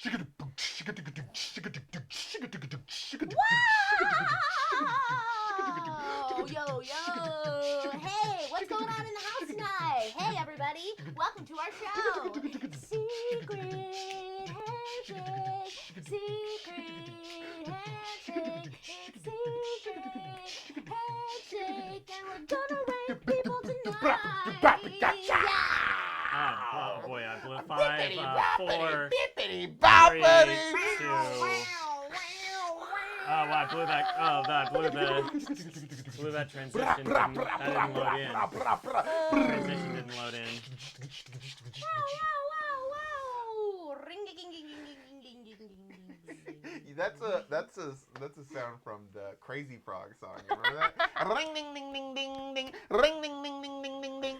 Yo, yo. Hey, what's going on in the house tonight? Hey, everybody. Welcome to our show. Secret handshake. Secret handshake. It's secret handshake. And we're gonna rank people tonight. Oh boy, I blew 5, 4, 3, 2. Oh, wow, I blew that. Oh, that blew that transition. That didn't load in. Transition didn't load in. Wow. Ring ding ding ding ding ding. That's a sound from the Crazy Frog song. You remember that? Ring ding ding ding ding ding. Ring ding ding ding ding ding ding.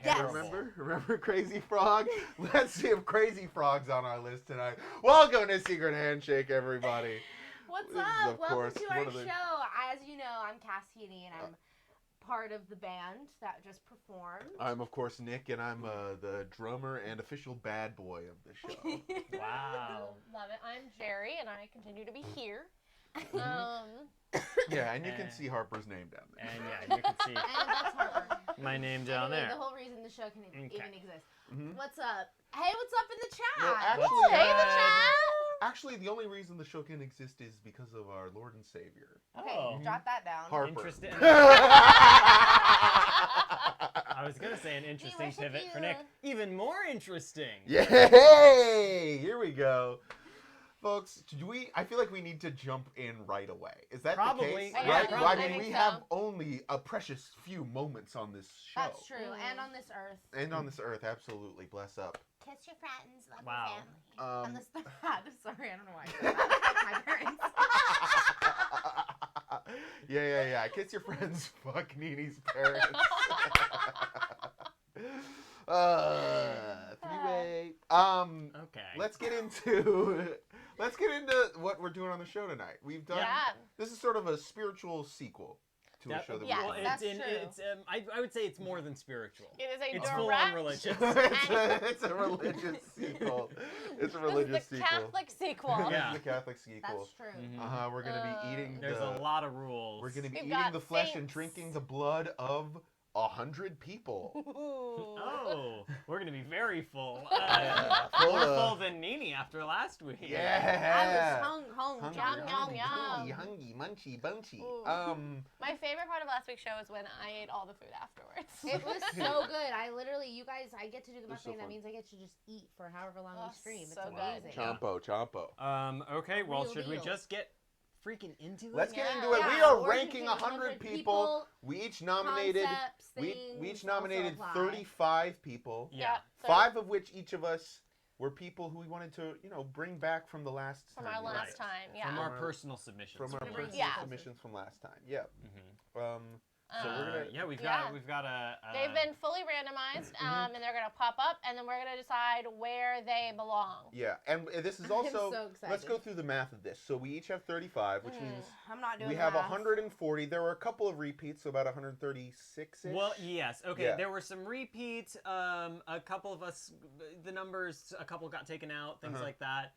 Yes. Remember Crazy Frog? Let's see if Crazy Frog's on our list tonight. Welcome to Secret Handshake, everybody. What's This is, up? of Welcome course, to our one of the- show. As you know, I'm Cassidy, and I'm part of the band that just performed. I'm, of course, Nick, and I'm the drummer and official bad boy of the show. Wow. Love it. I'm Jerry, and I continue to be here. Yeah, and you can see Harper's name down there. And yeah, you can see And that's Harper. my name down Anyway, there. the whole reason the show can Okay. even exist. Mhm. What's up? Hey, what's up in the chat? Well, actually, Hey, the chat. Actually, the only reason the show can exist is because of our Lord and Savior, Okay, Oh. jot that down. Harper. Interesting. I I was gonna say an interesting worship pivot for you. Nick. Even more interesting. Yay! Here we go. Folks, I feel like we need to jump in right away. Is that Probably. the case? Yeah, Right? probably. I I mean, think we so. have only a precious few moments on this show. That's true. And on this earth. And on this earth, absolutely. Bless up. Kiss your friends, love Wow. your family. On this sorry, I don't know why. I said that. That's my parents. Yeah. Kiss your friends. Fuck Nini's parents. Three-way. Okay. Let's get into what we're doing on the show tonight. We've done. Yeah. This is sort of a spiritual sequel to a show that yeah, we well, did. that's it's true. It's I would say it's more than spiritual. It is a It's direct. full on religious. it's a religious sequel. It's a religious This is the sequel. Catholic sequel. Yeah. It's the Catholic sequel. That's true. Mhm. We're gonna be eating. There's the, a lot of rules. We're gonna be We've eating got the flesh and saints. drinking the blood of 100 people. Ooh. Oh, we're gonna be very full. Full More of- full than Nini after last week. Yeah. I was hung. Hungry, Yum, yum, hungry, yum. hungry, munchy, bunchy. Ooh. My favorite part of last week's show is when I ate all the food afterwards. It was so good. I literally, you guys, I get to do the It was so mukbang. That fun. means I get to just eat for however long Oh, we stream. It's so good. amazing. Chompo. Okay, well, Real should we deal. just get freaking into it? Let's get Yeah. into it. We Yeah, are we're ranking ranking 100 people. We each nominated. Concepts, We things each also nominated apply. 35 people. Yeah. So 5 of which each of us were people who we wanted to, bring back from the last from time. our we last did. time, yeah. From our From our- personal submissions. From our From personal Yeah. submissions from last time. Yeah. Mhm. So we're gonna. Yeah, we've Yeah. got a. They've been fully randomized, and they're gonna pop up, and then we're gonna decide where they belong. Yeah, and this is I'm also. so excited. Let's go through the math of this. So we each have 35, which means I'm not doing we the have math. 140. There were a couple of repeats, so about 136 ish. Well, yes. Okay, Yeah. there were some repeats. A couple of us, the numbers, a couple got taken out, things like that.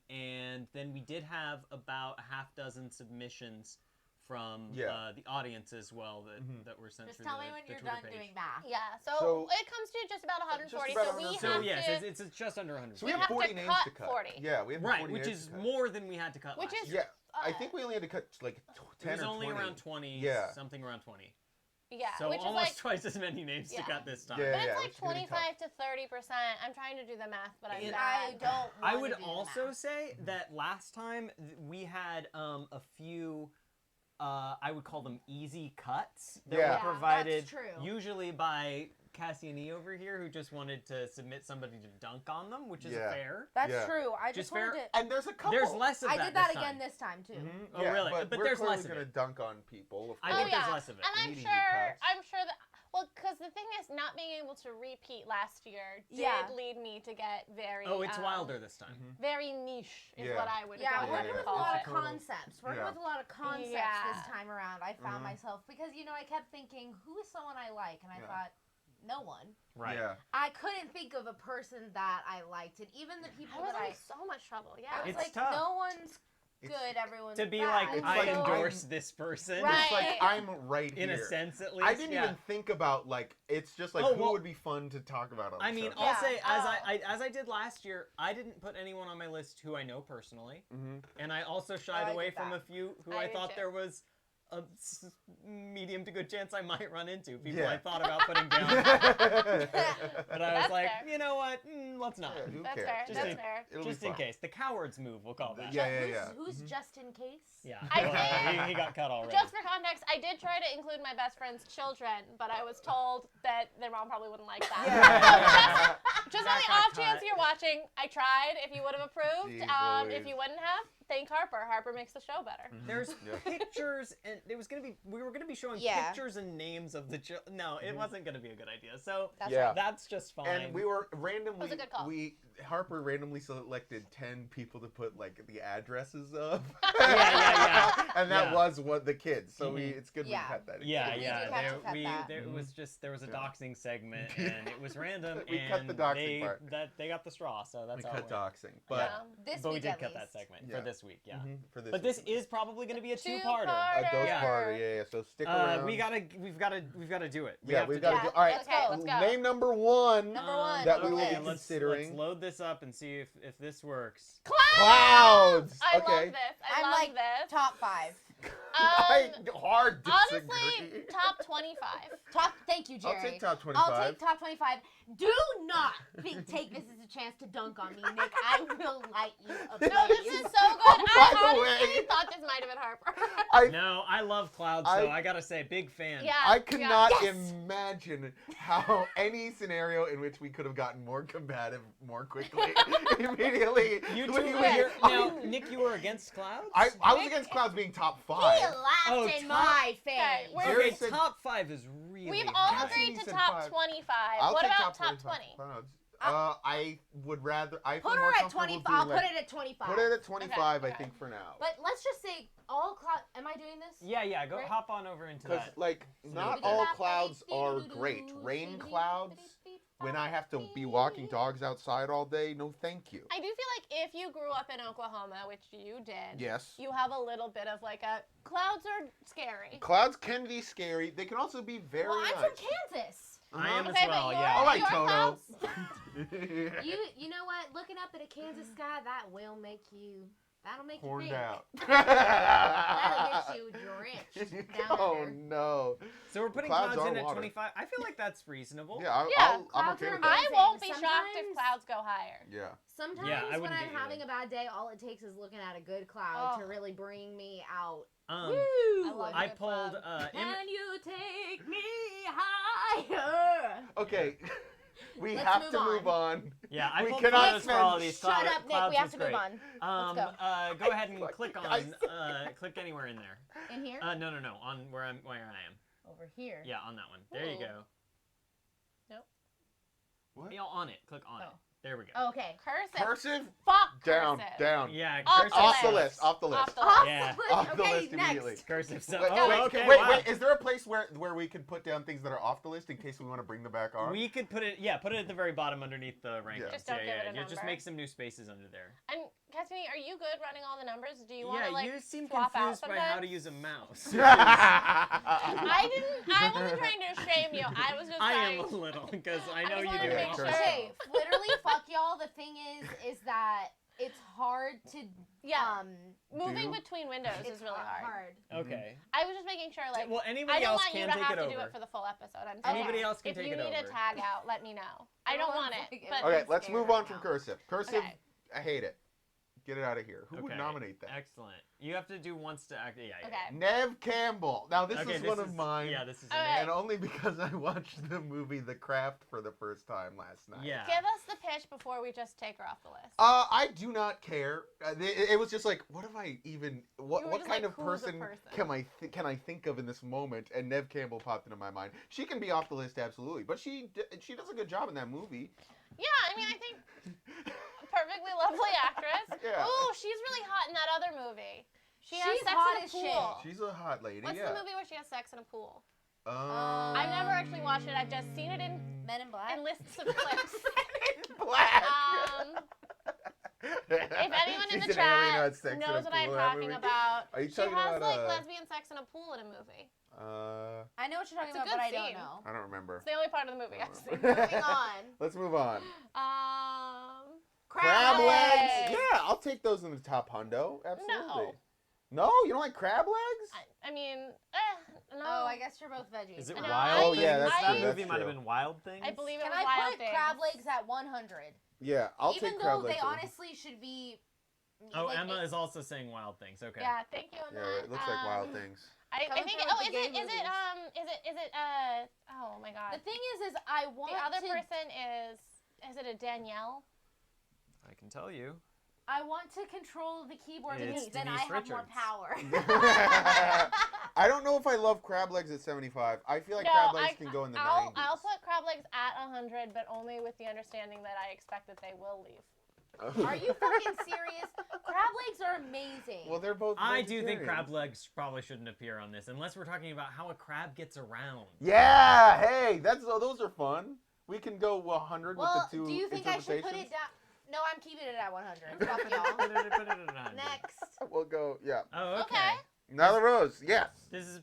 And then we did have about a half dozen submissions from the audience as well that were sent Just through tell me the when you're Twitter done page. doing math. Yeah, So- so it comes to just about 140. about So we 140. So have yes, to, it's just under 100. So we we have have 40 to names cut to cut. 40. Yeah, we have right, 40 which names is to cut. more than we had to cut Which last is- year. Yeah, I think we only had to cut like 10 It was or only 20. around 20. Yeah. Something around 20. yeah, So which is almost like, twice as many names to Yeah. cut this time. Yeah. but it's which like is gonna be tough. 25 to 30%. I'm trying to do the math, but I'm And I bad. don't. I wanna would do the also math. say that last time we had a few, I would call them easy cuts that Yeah. were Yeah, provided that's true. usually by Cassie and E over here, who just wanted to submit somebody to dunk on them, which is Yeah. fair. That's Yeah. true. I Just just wanted fair. to. And there's a couple. There's less of I that did that this again time. this time too. Mhm, Oh, yeah, really? But But we're there's clearly less of gonna it. dunk on people. Of I course. think there's yeah. less of it. And Eating cuts. I'm sure that, well, because the thing is, not being able to repeat last year did Yeah. lead me to get very. Oh, it's wilder this time. Very niche is Yeah. what I would Yeah, go working and with a call lot it. of concepts. Working Yeah. with a lot of concepts Yeah. this time around. I found Mhm. myself because I kept thinking, who is someone I like, and I Yeah. thought, no one. Right. Yeah. I couldn't think of a person that I liked, and even the people I was that in so much trouble. Yeah. I was It's like, tough. no one's It's- good, everyone's To be bad. like, It's I like endorse this person. Right. It's like I'm right In here. a sense, at least. I didn't even think about like it's just like Oh, who well, would be fun to talk about on the I mean, show. I'll Yeah. say Oh. as I did last year, I didn't put anyone on my list who I know personally, Mhm. and I also shied I away did from that. a few who I I did thought too. there was a medium to good chance I might run into. People Yeah. I thought about putting down, but I was That's like, fair. you know what? Let's not. Yeah, who That's cares? fair. Just That's in- fair. It'll Just be in fun. case. The coward's move, we'll call that. Yeah. Who's Mhm. just in case? Yeah. I Well, think- he got cut already. Just for context, I did try to include my best friend's children, but I was told that their mom probably wouldn't like that. Yeah. Just That on the got off chance cut. you're watching, I tried. If you would have approved, Jeez if Louise. you wouldn't have, thank Harper. Harper makes the show better. There's Yeah. pictures, and we were gonna be showing Yeah. pictures and names of the No, it wasn't gonna be a good idea. So That's Yeah. right. that's just fine. And we were randomly. That was a good call. Harper randomly selected 10 people to put like the addresses of. Yeah. And that Yeah. was what the kids. So Mhm. it's good Yeah. we cut that. in. Yeah, We yeah. did have to cut that. There was a Yeah. doxing segment, and it was random. We and cut the doxing part. They got the straw, so that's We how cut it went. doxing, but Yeah. This But we week did at cut that least. segment Yeah. for this week, yeah. for this. But this week. is probably going to be a Two-parter. two-parter. a dose Yeah. party. Yeah. So stick around. We've got to do it. Yeah, have we've to got do to it. do. All right. Let's go. Let's go. Name number one. Number one that on we the will be list. considering. Let's load this up and see if this works. Clouds. I Okay. love this. I I'm love like this. top 5. I hard disagree. Honestly, top 25. Thank you, Jerry. I'll take top 25. I'll take top 25. Do not take this as a chance to dunk on me, Nick. I will light you ablaze. No, this is so good. By I the honestly way- thought this might have been Harper. No, I love clouds, so I gotta say, big fan. Yeah. I could not Yes! imagine how any scenario in which we could have gotten more combative more quickly immediately. You two when were we- here. Now, Nick, you were against clouds? I was against Clouds being top He 5. laughed Oh, in top- my face. Okay, we're- Okay, Jerry said- top 5 is really We've all high. agreed to said top 5. 25. I'll What take about top 25 20? Clouds. I would rather. I feel Put more her at comfortable 25. doing I'll like- put it at 25. Put it at 25, I Okay. think, for now. But let's just say all cloud. Am I doing this? Yeah, go Right. hop on over into Because, that. like, not we all can- clouds are great. Rain clouds, when I have to be walking dogs outside all day, no thank you. I do feel like if you grew up in Oklahoma, which you did, Yes. you have a little bit of like a clouds are scary. Clouds can be scary. They can also be very Well, I'm nice. from Kansas. I am Okay, as well, but yeah. All right, your Toto. clouds- You know what? Looking up at a Kansas sky, that'll make you Horned think. out. That'll get you drenched down Oh there. no. So we're putting Clouds clouds are in at water. 25. I feel like that's reasonable. Yeah, Yeah, I'm clouds okay are with that. I amazing. won't be shocked if Sometimes- clouds go higher. Yeah. Sometimes Yeah, I when wouldn't I'm be having either. a bad day, all it takes is looking at a good cloud to Oh. really bring me out. Um, Woo! love I good pulled. cloud. Can you take me higher? Okay. We Let's have move to move on. Yeah, I We pulled cannot photos for all of these. Shut Cloud- up, Nick. clouds We have was to move great. on. Let's go. Go ahead and Fucking click on. guys. Click anywhere in there. In here? No, on where I am. Over here. Yeah, on that one. There you Ooh. go. Nope. What? Yeah, on it. Click on it. Oh. There we go. Oh, okay. Cursive. Cursive? Fuck Down, cursive. down. Yeah, Off cursive. the Off the list. list. Off the list. Off the Off list. Yeah. the list. Off the Okay, list next. immediately. Cursive. So, Wait, oh, wait, okay. wait, wow. wait. Is there a place where we could put down things that are off the list in case we want to bring them back on? We could put it. Yeah, put it at the very bottom underneath the rankings. Yeah. Just don't give it a Yeah, just number. make some new spaces under there. And Cassidy, are you good running all the numbers? Do you want Yeah, to like you seem swap out confused by how to sometimes? use a mouse. I wasn't trying to shame you. I was just I trying. am a little because I I know just you wanted do to it make all. sure. Okay, literally, fuck y'all. The thing is that it's hard to Yeah. Moving Do? between windows it's is really hard. Okay. I was just making sure, like, Well, I anybody don't else want you can to take have it to over. do it for the full episode. I'm Okay. Anybody else can if take you it need over. a tag out, let me know. I don't want it, but Okay, It's let's scary move right on from now. cursive. Cursive, Okay. I hate it. Get it out of here. Who would Okay, nominate that? Excellent. You have to do once to act. Yeah. okay. Nev Campbell. Now this Okay, is one of mine. Yeah, this is. Okay. And only because I watched the movie The Craft for the first time last night. Yeah. Give us the pitch before we just take her off the list. I do not care. It was just like, what have I even? You What were what just kind like, of who's the person person? can I think of in this moment? And Nev Campbell popped into my mind. She can be off the list absolutely, but she does a good job in that movie. Yeah, I mean, I think perfectly lovely actress. Yeah. Ooh, she's really hot in that other movie. She has She's sex hot in a as shit. pool. She's a hot lady. What's yeah. the movie where she has sex in a pool? I've never actually watched it. I've just seen it in Men in Black. lists of clips. Black. If anyone in She's the an alien who chat had sex in a knows what I'm pool in that talking movie. about, Are you she talking has about, like lesbian sex in a pool in a movie. I know what you're talking It's a about, but I good don't scene. know. I don't remember. It's the only part of the movie I've seen. Moving on. Let's move on. Crab legs. legs. Yeah, I'll take those in the top hundo. Absolutely. No, you don't like crab legs? I mean, no. Oh, I guess you're both veggies. Is it I know, Wild Oh, Things? yeah, that's that true, movie that's might have true. been Wild Things. I believe it Can was I Wild put Things. crab legs at 100? Yeah, I'll Even take though crab they legs. honestly should be. Oh, like, Emma is also saying Wild Things. Okay. Yeah, thank you on Yeah, that. it looks like wild things. I Coming think. through Oh, with is the it? gay Is it? Oh my God. The thing is I want The other to. person is. Is it a Danielle? I can tell you. I want to control the keyboard It's because then I Denise have more Richards. power. I don't know if I love crab legs at 75. I feel like No, crab legs can go in the 90s. I'll put crab legs at 100, but only with the understanding that I expect that they will leave. Are you fucking serious? Crab legs are amazing. Well, they're both. I do think crab vegetarians. legs probably shouldn't appear on this, unless we're talking about how a crab gets around. Yeah, hey, those are fun. We can go 100 well, with the two do you think I should put interpretations. it down? No, I'm keeping it at 100. Fuck y'all. Put it at 100. Next. We'll go, yeah. Oh, okay. Okay. Nyla Rose, yes. This is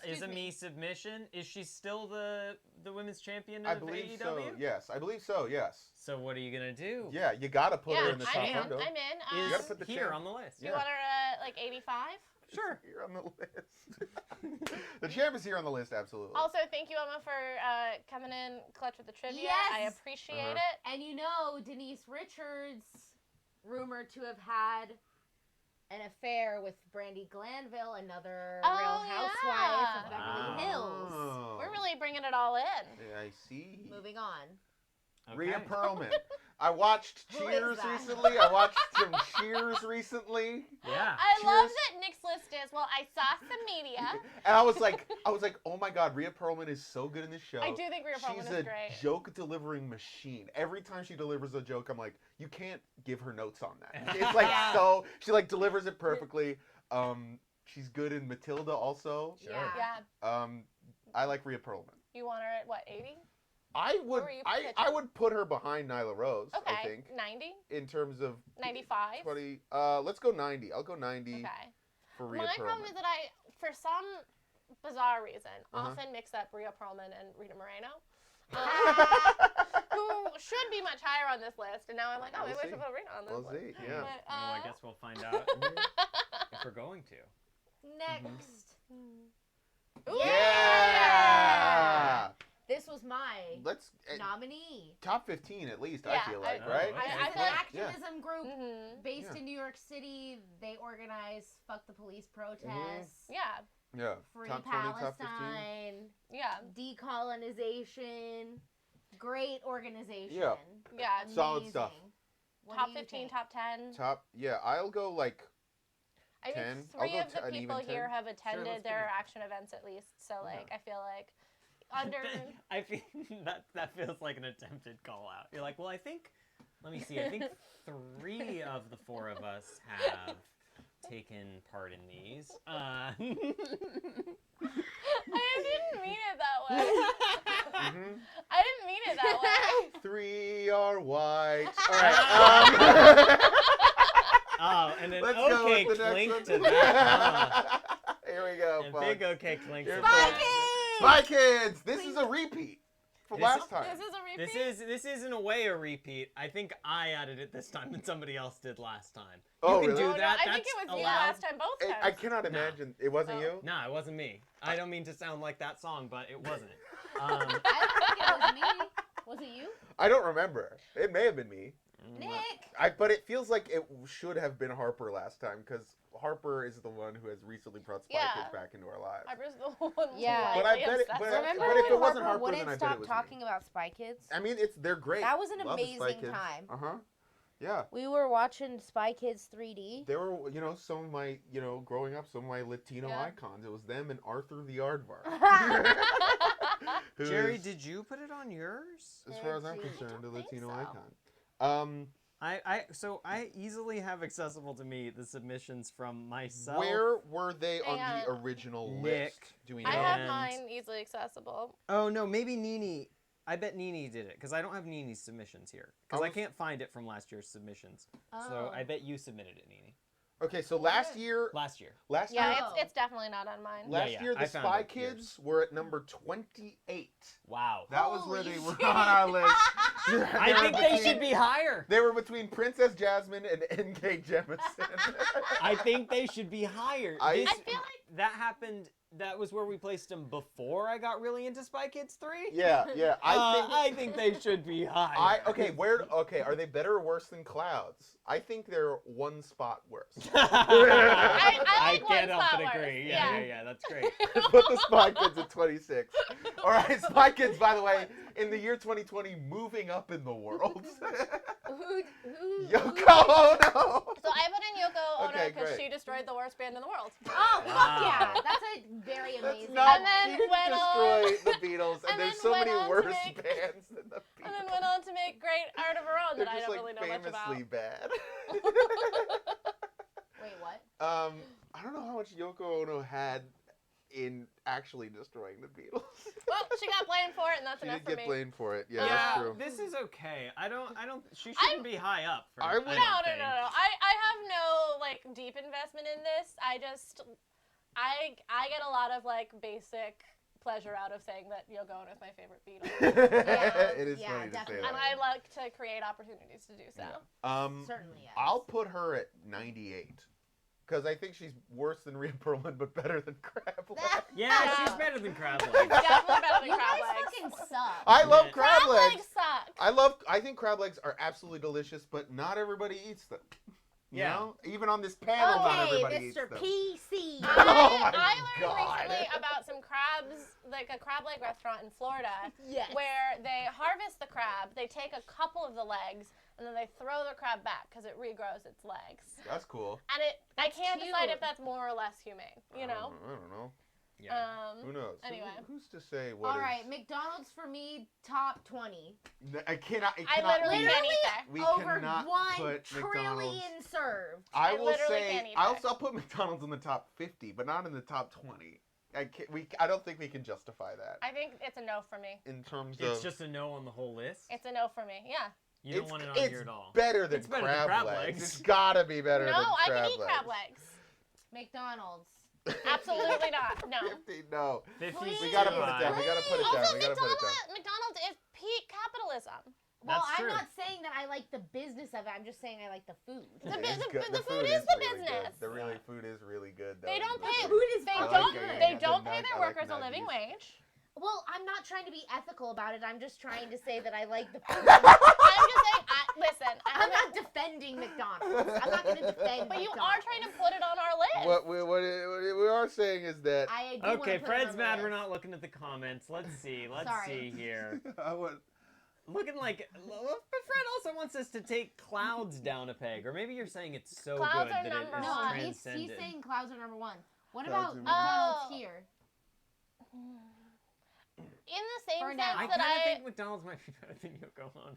Excuse a me. me submission. Is she still the women's champion of I believe AEW? so. Yes, I believe so. Yes. So what are you gonna do? Yeah, you gotta put her in the top I'm in. hundo. I'm in. Is You gotta put the here champ- on the list. Do you Yeah. want her at like 85? Sure. You're on the list. The champ is here on the list, absolutely. Also, thank you, Emma, for coming in clutch with the trivia. Yes. I appreciate Uh-huh. it. And you know, Denise Richards, rumored to have had an affair with Brandy Glanville, another Oh, Real Housewife of yeah. Beverly Wow. Hills. Oh. We're really bringing it all in. Yeah, I see. Moving on. Okay. Rhea Perlman. I watched Who is Cheers that? recently. I watched some Cheers recently. Yeah. I love Cheers. that Nick's list is, well, I saw some media. And I was like, oh my God, Rhea Perlman is so good in this show. I do think Rhea Perlman She's is a great. joke delivering machine. Every time she delivers a joke, I'm like, you can't give her notes on that. It's like Yeah. so she like delivers it perfectly. She's good in Matilda also. Sure. Yeah. Yeah. I like Rhea Perlman. You want her at what, 80? I would were you I pitching? would put her behind Nyla Rose, Okay. I think. 90? In terms of 95? 20 let's go 90. I'll go 90 Okay. for Rhea My Perlman. problem is that I, for some bizarre reason, Uh-huh. often mix up Rhea Perlman and Rita Moreno. Who should be much higher on this list, and now I'm like, oh, We'll maybe I see. should put Rita on this We'll list. see, yeah. But, Oh, I guess we'll find out if we're going to. Next. Ooh. Yeah! This was my Let's nominee. top 15 at least, Yeah, I feel like, I- right? okay. It's feel an like- Yeah. activism group Mhm. based Yeah. in New York City. They organize Fuck the Police protests, Yeah, Yeah. Free Top 20, top 15. Palestine, yeah, decolonization. Great organization. Yeah. yeah. Solid stuff. Amazing. What Top do you 15, think? top 10. Yeah, I'll go like I 10. mean, I'll 3 go of the an people even here 10. have let's attended do their it. action events at least, so like I feel like under. I feel that feels like an attempted call out. You're like, well, I think. Let me see. I think 3 of the 4 of us have taken part in these. I didn't mean it that way. Mhm. I didn't mean it that way. 3 are white. All right. Oh, and an Let's go okay with the clink next to one. that. Here we go, A folks. big okay clink to Here Spy that. Kids! Spy Kids. This is a repeat from This last is- time. This is a repeat. This is in a way a repeat. I think I added it this time and somebody else did last time. Oh, you can really? do Oh, no, that. I think That's it was you allowed. last time, both times. I cannot imagine. It wasn't Oh. you? No, it wasn't me. I don't mean to sound like that song, but it wasn't. I don't think it was me. Was it you? I don't remember. It may have been me. Nick! But it feels like it should have been Harper last time because Harper is the one who has recently brought Spy Yeah. Kids back into our lives. Harper's the one. Yeah. But I bet it- but- Remember but if when it wasn't Harper Harper, then wouldn't I bet it stop was me. talking about Spy Kids? I mean, they're great. That was an Love the Spy amazing Kids. time. Uh-huh. Yeah. We were watching Spy Kids 3D. They were, some of my, growing up, some of my Latino Yeah. icons. It was them and Arthur the Aardvark. Who Jerry, is, did you put it on yours? as far as I'm Did you? concerned, a I don't think Latino so. icon. So I easily have accessible to me the submissions from myself. Where were they on And the original Nick. list? Do we know? I have And- mine easily accessible. Oh no, maybe Nini. I bet Nini did it because I don't have Nini's submissions here because I was- can't find it from last year's submissions. So I bet you submitted it, Nini, Okay, so last year, last year. Yeah, Oh. it's definitely not on mine. Yeah, last yeah, year I the found Spy it here. Kids were at number 28. Wow. That was where Holy they were shit. on our list. I think they should be higher. They were between Princess Jasmine and N.K. Jemisin. I think they should be higher. I This- feel like that happened. That was where we placed them before I got really into Spy Kids 3. Yeah. I think they should be higher. Okay, are they better or worse than Clouds? I think they're one spot worse. I like can't one help spot but worse. agree. Yeah. Yeah, that's great. Put the Spy Kids at 26. All right, Spy Kids, by the way, in the year 2020, moving up in the world. Who? Yoko Ono. So I put in Yoko Ono Okay, because great. she destroyed the worst band in the world. Oh, fuck Wow. yeah. That's a very That's amazing. not. And then She didn't went on- destroy the Beatles, and and there's then so went many on to worse make- bands than the Beatles. And then went on to make great art of her own They're that I just don't like really know much about. famously bad. Wait, what? I don't know how much Yoko Ono had in actually destroying the Beatles. Well, she got blamed for it, and that's She enough did for get me. blamed for it. Yeah, Yeah, that's true. this is okay. I don't. She shouldn't be high up. For, I would- don't No. think. I have no like deep investment in this. I get a lot of like basic pleasure out of saying that Yoko Ono is my favorite Beatle, It is Yeah, funny to say definitely. that. and I like to create opportunities to do so. Certainly, yes. I'll put her at 98. Because I think she's worse than Rhea Perlman, but better than Crab Legs. Yeah, Yeah. she's better than Crab It's Legs. definitely better than You crab guys legs. fucking suck. I love Yeah. crab legs. suck. I think crab legs are absolutely delicious, but not everybody eats them. You Yeah. know? Even on this panel, not Okay, everybody eats Mr. them. PC. Oh my I learned God. recently about some crabs, like a crab leg restaurant in Florida, Yes. where they harvest the crab, they take a couple of the legs, and then they throw the crab back because it regrows its legs. That's cool. And I can't decide cute. if that's more or less humane, you know? I don't know. Yeah. Who knows? Anyway. Who's to say what All is- right, McDonald's for me, top 20. I cannot. I literally leave. can't eat there. We Over cannot 1 put trillion McDonald's. served. I I will literally say can't eat I'll put McDonald's in the top 50, but not in the top 20. I don't think we can justify that I think it's a no for me. in terms It's of. just a no on the whole list. It's a no for me, yeah. You don't it's, want it on it's here at all. better than It's better than crab crab legs. legs. It's gotta be better No, than I crab can eat crab legs. McDonald's. Absolutely not, no. 50, no. 50 Please. We gotta put it high. down. We gotta put it down. Also, We gotta put it down. McDonald's is peak capitalism. Well, That's I'm true. not saying that I like the business of it. I'm just saying I like the food. The It bu- is the- good. the food is the really business. Good. The food is really good. Though. They don't The pay. food. Food is They I like don't. it, yeah, They yeah. don't The pay nug- their I like workers a nuggies. living wage. Well, I'm not trying to be ethical about it. I'm just trying to say that I like the food. I'm just saying. Listen, I'm not defending McDonald's. I'm not going to defend but you are McDonald's. trying to put it on our list. What we are saying is that. I do wanna Okay, put it Fred's on the mad we're list. not looking at the comments. Let's see. Let's Sorry. see here. I would. Looking like, but Fred also wants us to take Clouds down a peg, or maybe you're saying it's so Clouds good are that it number is No, one. he's transcended. saying clouds are number 1. What Clouds about are number McDonald's one. here? In the same For sense now. I that kind of I think McDonald's might be better than Yoko Ono.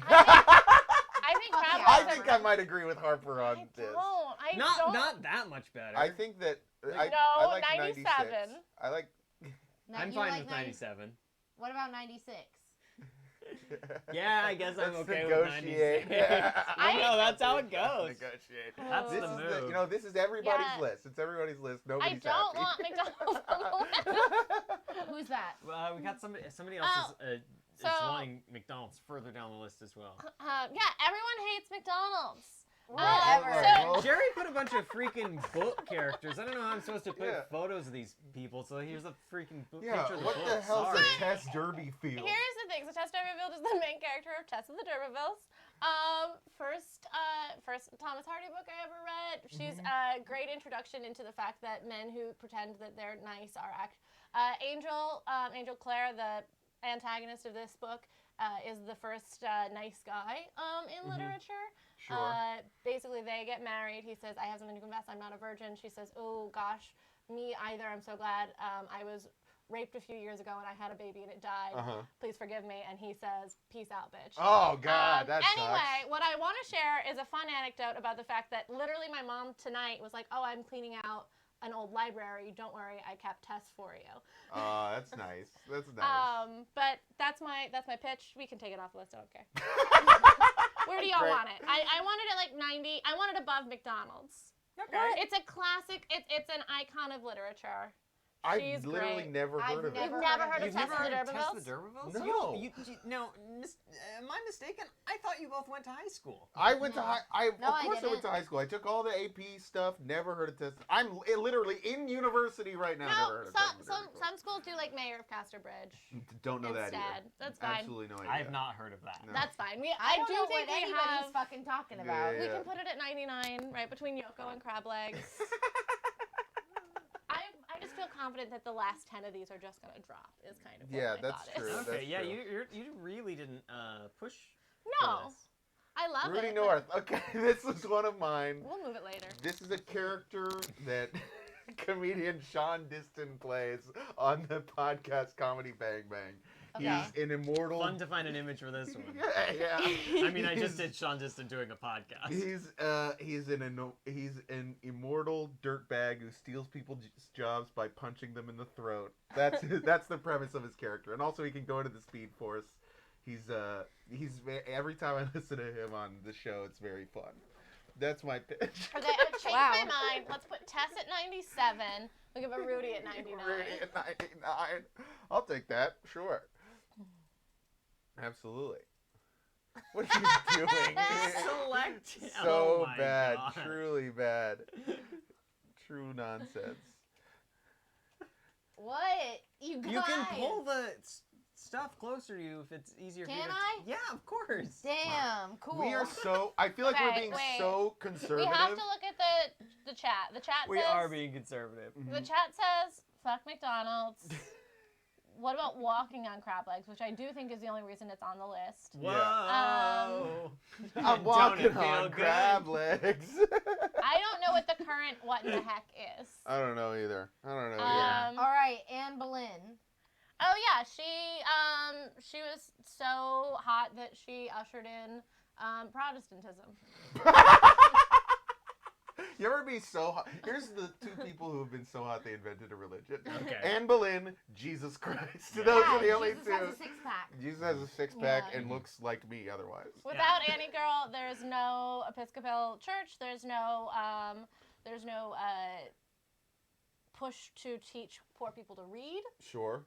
I think crab Yeah. I legs think are- I might agree with Harper on I this. don't. I Not don't. not that much better. I think that I No, like 97. 96. I like. I'm You fine like with 90 97. What about 96? Yeah, I guess I'm Let's okay negotiate. with 96. I know that's how it goes. Negotiate. That's This the is move. you know, this is everybody's Yeah. list. It's everybody's list. I Nobody's don't happy. want McDonald's on the list. Who's that? We got somebody else is so- wanting McDonald's further down the list as well. Yeah, everyone hates McDonald's. Whatever. So Jerry put a bunch of freaking book characters. I don't know how I'm supposed to put Yeah. photos of these people. So here's a freaking Yeah, picture of the what book. the hell's Sorry. a Tess Derby field? here's the thing. So Tess D'Urberville is the main character of Tess of the D'Urbervilles. First Thomas Hardy book I ever read. She's a great introduction into the fact that men who pretend that they're nice are Angel Clare, the antagonist of this book, is the first nice guy in literature. Sure. Basically, they get married. He says, "I have something to confess. I'm not a virgin." She says, "Oh gosh, me either. I'm so glad. I was raped a few years ago and I had a baby and it died. Please forgive me. And he says, peace out, bitch. Oh, God, that Anyway, sucks. what I want to share is a fun anecdote about the fact that literally my mom tonight was like, oh, I'm cleaning out an old library. Don't worry, I kept tests for you. Oh, that's nice. That's nice. But that's my pitch. We can take it off the list. I don't care. Where do y'all Great. want it? I wanted it like 90. I want it above McDonald's. Okay. It's a classic. It's an icon of literature. I've literally great. never heard of it. You've never heard of You've never Tess heard of the Tess D'Urbervilles? the D'Urbervilles? No. No, am I mistaken? I thought you both went to high school. I went to high. No, Of I course, I went didn't. to high school. I took all the AP stuff. Never heard of Tess. I'm literally in university right now. Never No, heard of Tess the some D'Urbervilles. schools do like Mayor of Casterbridge. Don't know that instead. either. That's fine. Absolutely no idea. I have not heard of that. No. That's fine. I I don't do know think what we anybody's have. fucking talking about. Yeah. We can put it at 99, right between Yoko and Crab Legs. I just feel confident that the last 10 of these are just gonna drop. Is kind of what Yeah, my that's thought true. Is. Okay, That's yeah, true. you really didn't push. No, For this. I love Rudy it. North. Okay, this is one of mine. We'll move it later. This is a character that comedian Sean Diston plays on the podcast Comedy Bang Bang. Okay. He's an immortal. Fun to find an image for this one. yeah. I mean, I just did Sean Diston doing a podcast. He's an immortal dirtbag who steals people's jobs by punching them in the throat. That's the premise of his character, and also he can go into the Speed Force. He's every time I listen to him on the show, it's very fun. That's my pitch. Okay, I've changed my mind. Let's put Tess at 97. We'll give a Rudy at 99. Rudy at 99. I'll take that. Sure. Absolutely. What are you doing? Select. So Oh my bad. God. Truly bad. True nonsense. What? You guys. You can pull the stuff closer to you if it's easier for you Can to... I? Yeah, of course. Damn, cool. We are so. I feel like we're Okay, being wait. so We conservative. have to look at the chat. The chat We says are being conservative. the chat says fuck McDonald's. What about walking on crab legs, which I do think is the only reason it's on the list. Whoa. I'm Don't it walking feel on good? crab legs. I don't know what the current what in the heck is. I don't know either. All right, Anne Boleyn. Oh yeah, she was so hot that she ushered in Protestantism. You ever be so hot? Here's the two people who have been so hot they invented a religion. Okay. Anne Boleyn, Jesus Christ. Yeah. Those are the only Jesus two. has a six-pack. Jesus has a six-pack Yeah. and looks like me otherwise. Without Annie Girl, there's no Episcopal Church. There's no push to teach poor people to read. Sure.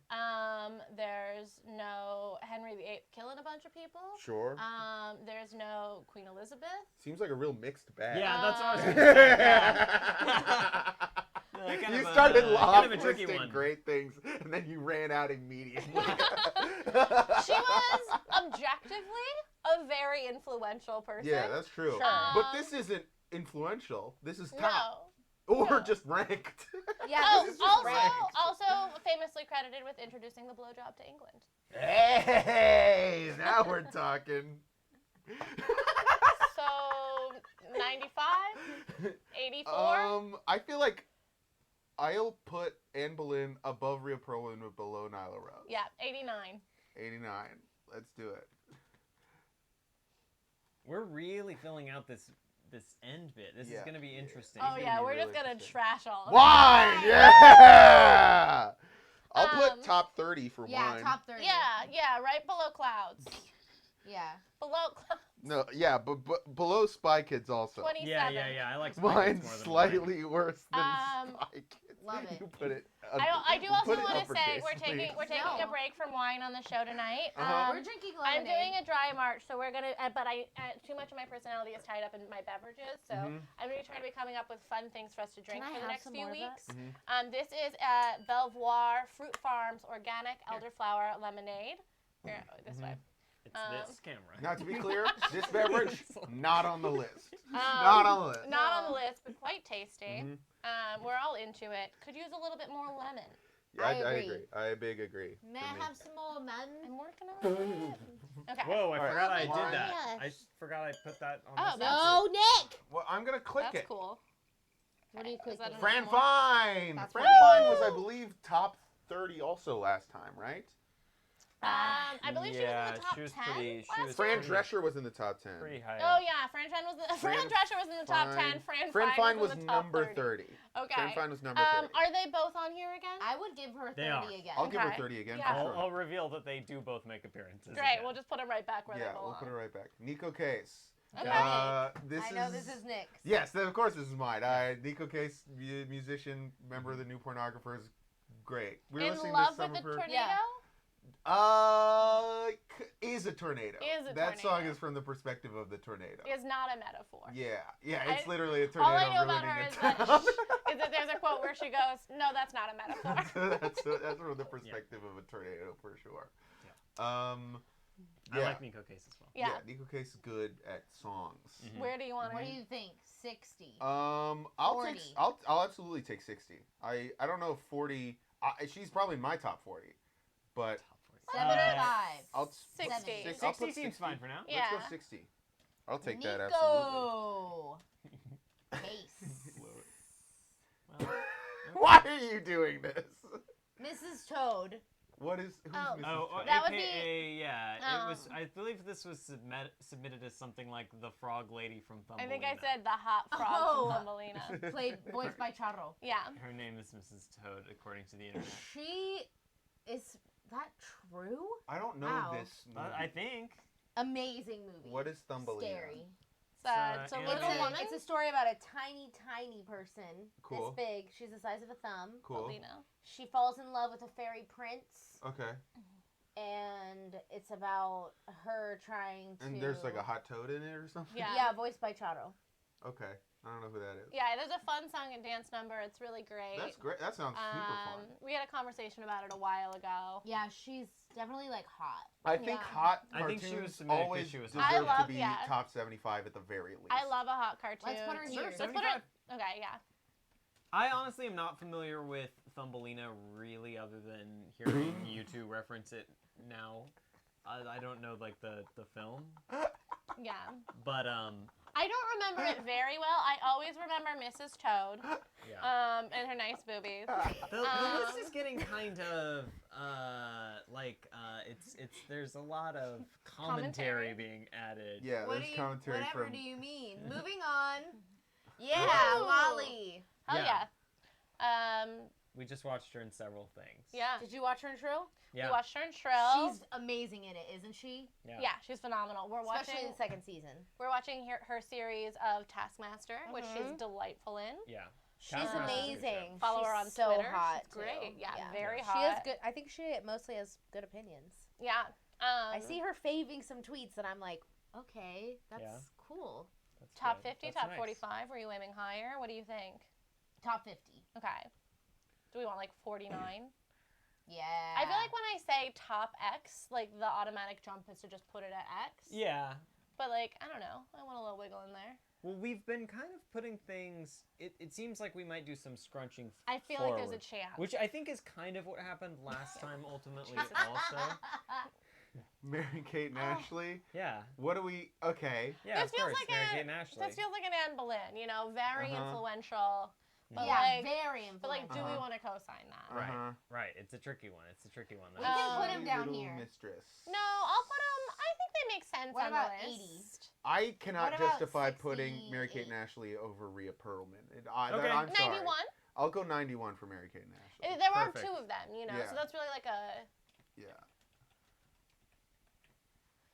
There's no Henry VIII killing a bunch of people. Sure. There's no Queen Elizabeth. Seems like a real mixed bag. Yeah, that's what I was going to say. Yeah. Kind You of started kind of a tricky listing one. great things, and then you ran out immediately. She was objectively a very influential person. Yeah, that's true. Sure. But this isn't influential. This is top. No. Or No. just ranked. Yeah, Oh, this is also, ranked. also famously credited with introducing the blowjob to England. Hey, now we're talking. So, 95? 84? I feel like I'll put Anne Boleyn above Rhea Perlman but below Nyla Rose. Yeah, 89. 89. Let's do it. We're really filling out this end bit. This is Yeah. going to be interesting. Oh, gonna yeah, be we're really just going to interesting. trash all of Wine! Yeah! I'll put top 30 for Yeah, wine. top 30. Yeah, right below clouds. Yeah. Below clouds. No, yeah, but below Spy Kids also. 27. Yeah. I like Spy Mine's Kids more than slightly worse than Um, Spy Kids. Love it. You put it. I do also put it want to say uppercase, we're taking please. a break from wine on the show tonight. We're drinking I'm lemonade. doing a dry March, so we're gonna. But too much of my personality is tied up in my beverages, so I'm gonna try to be coming up with fun things for us to drink Can I for the have next some few more of weeks. that? This is Belvoir Fruit Farms Organic Elderflower Lemonade. Here, this way. It's this camera. Now, to be clear, this beverage, not on the list. Um, Not on the list. Not on the list, but quite tasty. Mhm. We're all into it. Could use a little bit more lemon. Yeah, I I agree. agree. I big agree. May for I me. have some more men? I'm working on it. Okay. Whoa, I All right. forgot I Oh my did that. gosh. I forgot I put that on Oh, this that's- No, Nick! Well, I'm going to click That's it. cool. What are you Is that clicking? enough? Fran More? Fine! That's Fran right. Fine was, I believe, top 30 also last time, right? I believe she was in the top she was 10 pretty. She last was Fran pretty, Drescher was in the top 10. pretty high. Oh up. yeah, Fran Drescher was in the top 10. Fran Fine was was in the top number 30. 30. Okay. Fran Fine was number 30. Are they both on here again? I would give her 30 They are. again. I'll give her Okay. 30 again Yeah. for sure. I'll reveal that they do both make appearances. Great. again. We'll just put them right back where they Yeah, belong. we'll put it right back. Nico Case. Okay. This I know this is Nick's. Yes, of course this is mine. Nico Case, musician, member of the New Pornographers. Great. We were In listening love to with the some of her. tornado? Yeah. Is a tornado. Is a That tornado. song is from the perspective of the tornado. Is not a metaphor. Yeah, it's literally a tornado. All I know about ruining her a is that, town. is that there's a quote where she goes, "No, that's not a metaphor." So that's from the perspective of a tornado for sure. I Yeah. like Nico Case as well. Yeah. Nico Case is good at songs. Mhm. Where do you want What to? do you think? 60. I'll 40. take. I'll absolutely take 60. I don't know if 40. She's probably in my top 40, but 75. I'll 60. I'll 60 put seems fine for now. Yeah. Let's go 60. I'll take that absolutely. Nico. Case. Well, Why are you doing this? Mrs. Toad. What is? Who's Oh. Mrs. Oh, Toad? That would AKA, yeah. It was. Um, I believe this was submitted as something like the Frog Lady from Thumbelina. I think I said the hot frog Oh. from Thumbelina. Played voiced by Charro. Yeah. Her name is Mrs. Toad, according to the internet. She is that true? I don't know Wow. this movie. I think. Amazing movie. What is Thumbelina? Scary. It's a It's little woman. It's a story about a tiny, tiny person. Cool. This big. She's the size of a thumb. Cool. Thumbelina. She falls in love with a fairy prince, Okay. and it's about her trying to. And there's like a hot toad in it or something? Yeah. Yeah, voiced by Charro. Okay. I don't know who that is. Yeah, there's a fun song and dance number. It's really great. That's great. That sounds super fun. We had a conversation about it a while ago. Yeah, she's definitely like hot. I think yeah. hot I cartoons think she was submitted 'cause always she was deserve hot. I to love- be yeah. top 75 at the very least. I love a hot cartoon. Let's put her Sure, here. Let's put 75. her. Okay, yeah. I honestly am not familiar with Thumbelina really, other than hearing you two reference it now. I don't know like the film, Yeah. but I don't remember it very well. I always remember Mrs. Toad. yeah. And her nice boobies. The list is getting kind of it's there's a lot of commentary Commentary? being added. Yeah, What there's do you, commentary whatever from. do you mean? Moving on. Yeah, Ooh. Lolly. Hell Yeah. yeah. We just watched her in several things. Yeah. Did you watch her in Shrill? Yeah. We watched her in Shrill. She's amazing in it, isn't she? Yeah, she's phenomenal. We're Especially watching in the second season. her series of Taskmaster, which she's delightful in. Yeah. She's Taskmaster's a good amazing. Follow She's her on so Twitter. hot. She's great. too. Yeah, very She hot. has good. I think she mostly has good opinions. Yeah. I see her faving some tweets, and I'm like, okay, that's Yeah. cool. That's Top good. 50, That's top nice. 45. Were you aiming higher? What do you think? Top 50. Okay. Do we want like 49? Yeah. I feel like when I say top X, like the automatic jump is to just put it at X. Yeah. But like, I don't know. I want a little wiggle in there. Well, we've been kind of putting things. It seems like we might do some scrunching. I feel forward, like there's a chance. which I think is kind of what happened last time. Ultimately, Jesus. also. Mary-Kate and Oh. Ashley. Yeah. What do we? Okay. Yeah. This of feels course, like Mary a- Kate and Ashley. This feels like an Anne Boleyn, you know, very Uh-huh. influential. But yeah, like, very but like, influential. do we Uh-huh. want to co-sign that? Right. Uh-huh. Right. It's a tricky one. It's a tricky one. We can put Um, him down Little here. Mistress. No, I'll put them. I think they make sense What on about the 80? list. I cannot What about justify putting Mary-Kate 68? and Ashley over Rhea Perlman. Okay. I'm sorry. 91. I'll go 91 for Mary-Kate and Ashley. There are Perfect. two of them, you know, Yeah. so that's really like a. Yeah.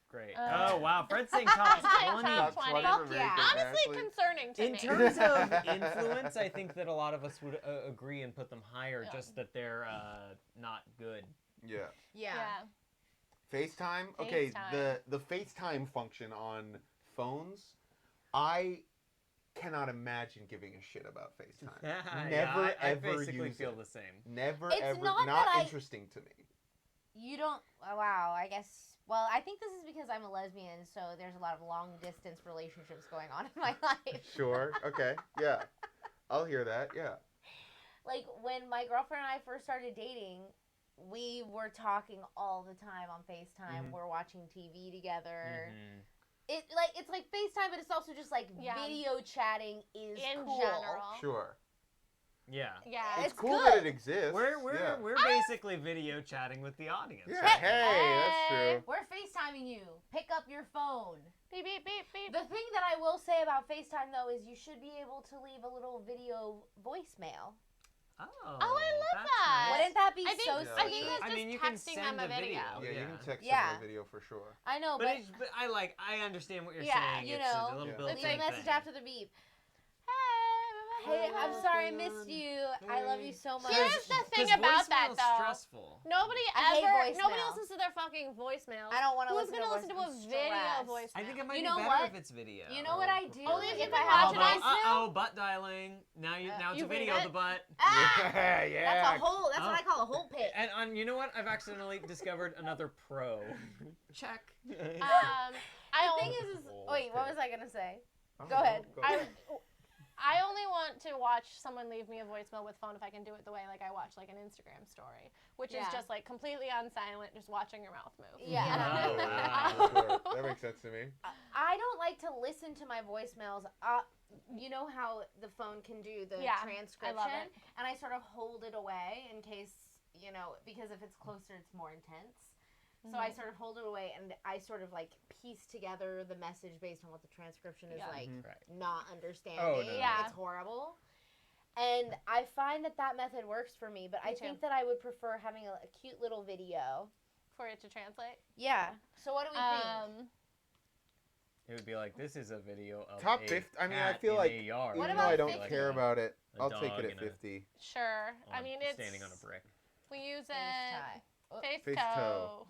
Great. Uh, Oh wow, Fred's saying top Top 20. 20. Fuck for Mary-Kate yeah. and Honestly, Ashley. concerning to In me. terms of influence, I think that a lot of us would agree and put them higher, Yeah. just that they're not good. Yeah. Yeah. FaceTime. Okay, FaceTime. the FaceTime function on phones, I cannot imagine giving a shit about FaceTime. Never I ever basically use feel it. the same. Never It's ever. not Not that I- interesting to me. You don't. Wow. I guess. Well, I think this is because I'm a lesbian, so there's a lot of long distance relationships going on in my life. Sure. Okay. Yeah. I'll hear that. Yeah. Like when my girlfriend and I first started dating, we were talking all the time on FaceTime. Mhm. We're watching TV together. Mhm. It's like FaceTime, but it's also just like Yeah. video chatting is In cool. general. Sure. Yeah. Yeah. It's cool good. that it exists. We're basically video chatting with the audience. Yeah, right? hey, that's true. We're FaceTiming you. Pick up your phone. Beep, beep, beep, beep. The thing that I will say about FaceTime, though, is you should be able to leave a little video voicemail. Oh, I love that's that. nice. Wouldn't that be I think, so Yeah. I think sweet? that's I just mean, you can texting send them a a video. video. Yeah, you can text Yeah. them a video for sure. I know, But, but but I understand what you're Yeah, saying. you It's know, a little Yeah. built-in leave a message thing. after the beep. Hey, Hey, I'm sorry I missed you. I love you so much. Here's the thing 'Cause about that, voicemail's though. stressful. Nobody I hate nobody voicemail. listens to their fucking voicemails. I don't want to Who's listen gonna to listen to a voice- I'm video stressed. voicemail? I think it might You be know better what? if it's video. You know what I do? Only if you if can I have watch a it. voicemail? butt dialing. Now it's You a read video it? of the butt. Ah! Yeah. That's a whole. That's Oh. what I call a whole pitch. And you know what? I've accidentally discovered another pro. Check. I The thing only, is, wait, what was I gonna say? Oh, Go ahead. I only want to watch someone leave me a voicemail with phone if I can do it the way like I watch like an Instagram story, which is Yeah. just like completely on silent, just watching your mouth move. Yeah. Oh, You know? wow. Sure. That makes sense to me. I don't like to listen to my voicemails. You know how the phone can do the Yeah, transcription, I love it. and I sort of hold it away in case because if it's closer, it's more intense. So I sort of hold it away, and I sort of like piece together the message based on what the transcription is Yeah. like. Right. Not understanding. Oh, no. Yeah. It's horrible. And I find that method works for me, but Me I too. think that I would prefer having a cute little video. For it to translate. Yeah. So what do we think? It would be like, this is a video of Top a 50. I mean, cat I feel in like a yard. What even about though I don't 50? care about it, A I'll take dog it at and a- 50. Sure. I mean, it's standing on a brick. We use Face it. tie. Face Face toe. toe.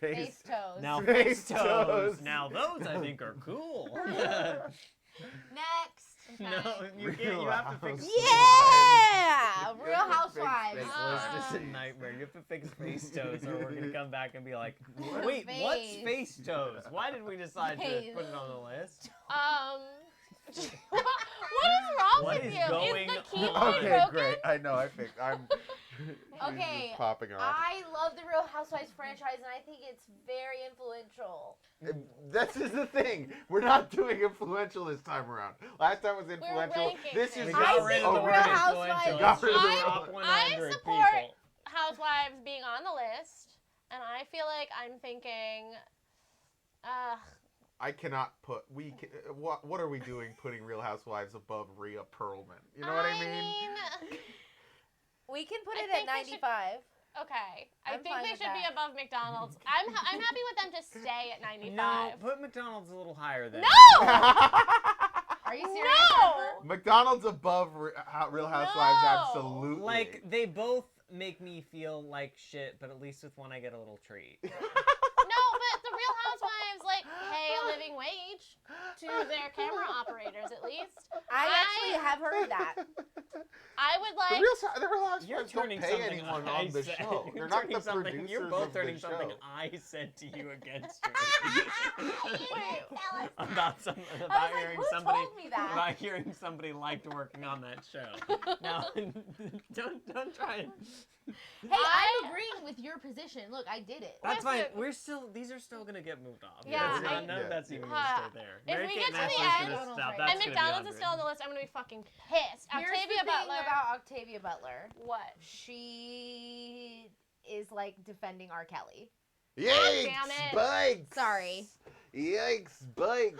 Face toes. Now Face face toes. toes. Now those I think are cool. Next. No, you can't. You have to fix. Yeah! Real Fix Housewives. face This is a nightmare. You have to fix face toes, or we're gonna come back and be like, "Wait, what's Face. face toes? Why did we decide to Face. put it on the list?" What is wrong What with is you? going Is the keyboard on? Okay, broken? great. I know. I think I'm. Okay, Just popping off. I love the Real Housewives franchise, and I think it's very influential. This is the thing. We're not doing influential this time around. Last time was influential. ranking This things. is We I got rid think of the Real word Housewives- influential. Got rid of the Top word. 100 support- people. Housewives being on the list, and I feel like I'm thinking, I cannot put. What are we doing? Putting Real Housewives above Rhea Perlman? You know what I mean? We can put I it at think they should- 95. okay. I I'm think fine they with should be that. above McDonald's. I'm happy with them to stay at 95. No, put McDonald's a little higher than. No! Are you serious? No! Harper? McDonald's above Real Housewives, No. absolutely. Like they both make me feel like shit, but at least with one I get a little treat. No, but the Real Housewives like pay a living wage to their camera operators at least. I actually have heard that. I would the like. Real Housewives You're don't turning pay something anyone I on the said. show. You're They're not turning the something. producers You're both of the turning something show. I said to you against me. Wait, tell us that. about I about was like, hearing who somebody told me that? about hearing somebody liked working on that show. Now, don't try and. Hey, I'm agreeing with your position. Look, I did it. That's fine. Listen. These are still gonna get moved off. Yeah, That's not, I- none of that's even gonna Yeah. stay there. If Mary we Kate get to the Massey's end- gonna stop. And That's And gonna be McDonald's is 100. still on the list. I'm gonna be fucking pissed. Here's Octavia the thing Butler. about Octavia Butler. What? She is like defending R. Kelly. Yikes! damn it. Bikes! Sorry. Yikes! Bikes!